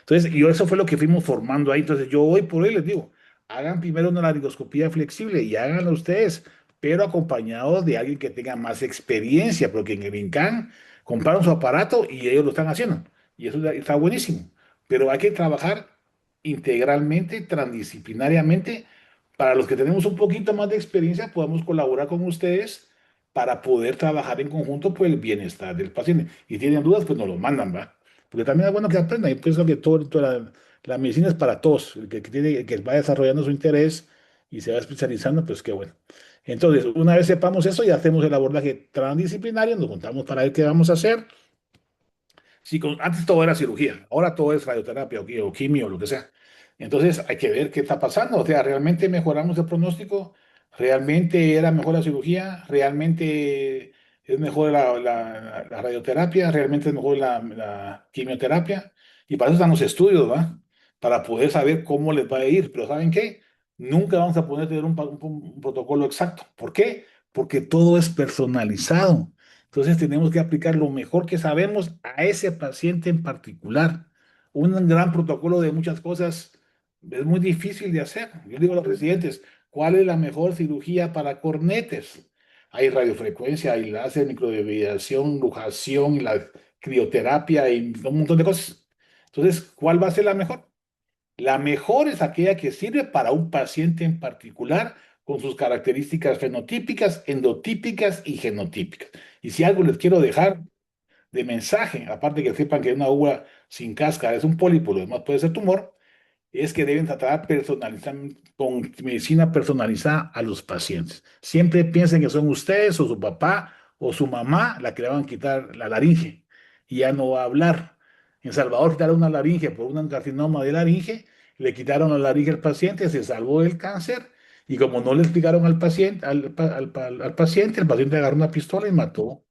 A: Entonces, yo eso fue lo que fuimos formando ahí. Entonces, yo hoy por hoy les digo, hagan primero una laringoscopía flexible y háganlo ustedes, pero acompañados de alguien que tenga más experiencia, porque en el INCAN compraron su aparato y ellos lo están haciendo. Y eso está buenísimo. Pero hay que trabajar integralmente, transdisciplinariamente. Para los que tenemos un poquito más de experiencia, podamos colaborar con ustedes para poder trabajar en conjunto por el bienestar del paciente. Y tienen dudas, pues nos lo mandan, ¿va? Porque también es bueno que aprendan. Yo pienso que toda la medicina es para todos. El que va desarrollando su interés y se va especializando, pues qué bueno. Entonces, una vez sepamos eso y hacemos el abordaje transdisciplinario, nos juntamos para ver qué vamos a hacer. Sí, antes todo era cirugía, ahora todo es radioterapia o quimio o lo que sea. Entonces hay que ver qué está pasando. O sea, ¿realmente mejoramos el pronóstico? ¿Realmente era mejor la cirugía? ¿Realmente es mejor la radioterapia? ¿Realmente es mejor la quimioterapia? Y para eso están los estudios, ¿va? Para poder saber cómo les va a ir. Pero ¿saben qué? Nunca vamos a poder tener un protocolo exacto. ¿Por qué? Porque todo es personalizado. Entonces tenemos que aplicar lo mejor que sabemos a ese paciente en particular. Un gran protocolo de muchas cosas es muy difícil de hacer. Yo digo a los residentes, ¿cuál es la mejor cirugía para cornetes? Hay radiofrecuencia, hay láser, microderivation, lujación, la crioterapia y un montón de cosas. Entonces, ¿cuál va a ser la mejor? La mejor es aquella que sirve para un paciente en particular con sus características fenotípicas, endotípicas y genotípicas. Y si algo les quiero dejar de mensaje, aparte que sepan que una uva sin cáscara es un pólipo, lo demás puede ser tumor, es que deben tratar con medicina personalizada a los pacientes. Siempre piensen que son ustedes o su papá o su mamá la que le van a quitar la laringe y ya no va a hablar. En Salvador quitaron una laringe por un carcinoma de laringe, le quitaron la laringe al paciente, se salvó del cáncer y como no le explicaron al paciente, al paciente, el paciente agarró una pistola y mató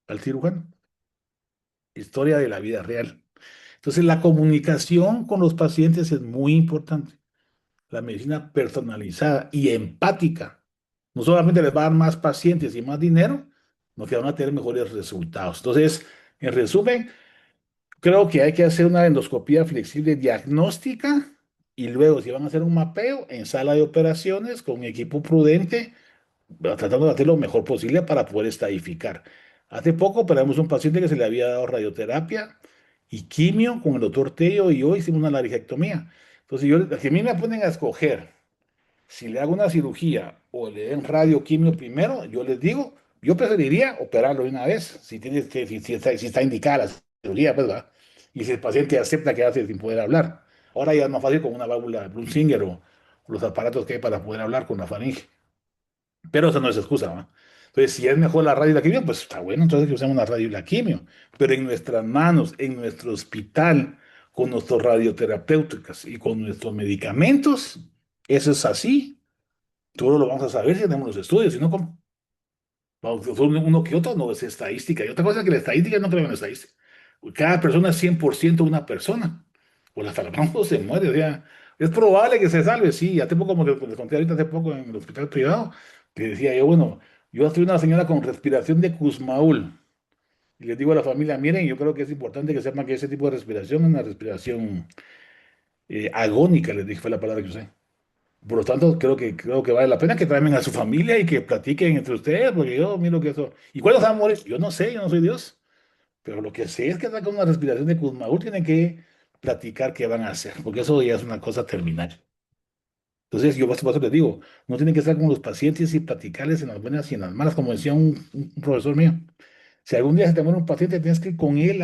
A: al cirujano. Historia de la vida real. Entonces, la comunicación con los pacientes es muy importante. La medicina personalizada y empática no solamente les va a dar más pacientes y más dinero, sino que van a tener mejores resultados. Entonces, en resumen, creo que hay que hacer una endoscopía flexible diagnóstica y luego, si van a hacer un mapeo en sala de operaciones con un equipo prudente, tratando de hacer lo mejor posible para poder estadificar. Hace poco operamos un paciente que se le había dado radioterapia y quimio con el doctor Tello y hoy hicimos una laringectomía. Entonces, si a mí me ponen a escoger si le hago una cirugía o le den radioquimio primero, yo les digo, yo preferiría operarlo de una vez, si está indicada la cirugía, pues, ¿verdad? Y si el paciente acepta quedarse sin poder hablar. Ahora ya es más fácil con una válvula de Brunsinger o los aparatos que hay para poder hablar con la faringe. Pero eso no es excusa, ¿va? Entonces, si es mejor la radio y la quimio, pues está bueno, entonces que usemos la radio y la quimio. Pero en nuestras manos, en nuestro hospital, con nuestras radioterapéuticas y con nuestros medicamentos, eso es así. Todo lo vamos a saber si tenemos los estudios, si no, ¿cómo? Son uno que otro, no es estadística. Y otra cosa es que la estadística no creo en la estadística. Cada persona es 100% una persona. O la salvamos se muere. O sea, es probable que se salve, sí. Hace poco, como que les conté ahorita hace poco en el hospital privado, que decía yo, bueno, yo estoy una señora con respiración de Kussmaul. Y les digo a la familia, miren, yo creo que es importante que sepan que ese tipo de respiración es una respiración agónica, les dije, fue la palabra que usé. Por lo tanto, creo que vale la pena que traigan a su familia y que platiquen entre ustedes, porque yo miro que eso. ¿Y cuándo se van a morir? Yo no sé, yo no soy Dios. Pero lo que sé es que con una respiración de Kussmaul tienen que platicar qué van a hacer, porque eso ya es una cosa terminal. Entonces, yo por eso les digo, no tienen que estar con los pacientes y platicarles en las buenas y en las malas, como decía un profesor mío. Si algún día se te muere un paciente, tienes que ir con él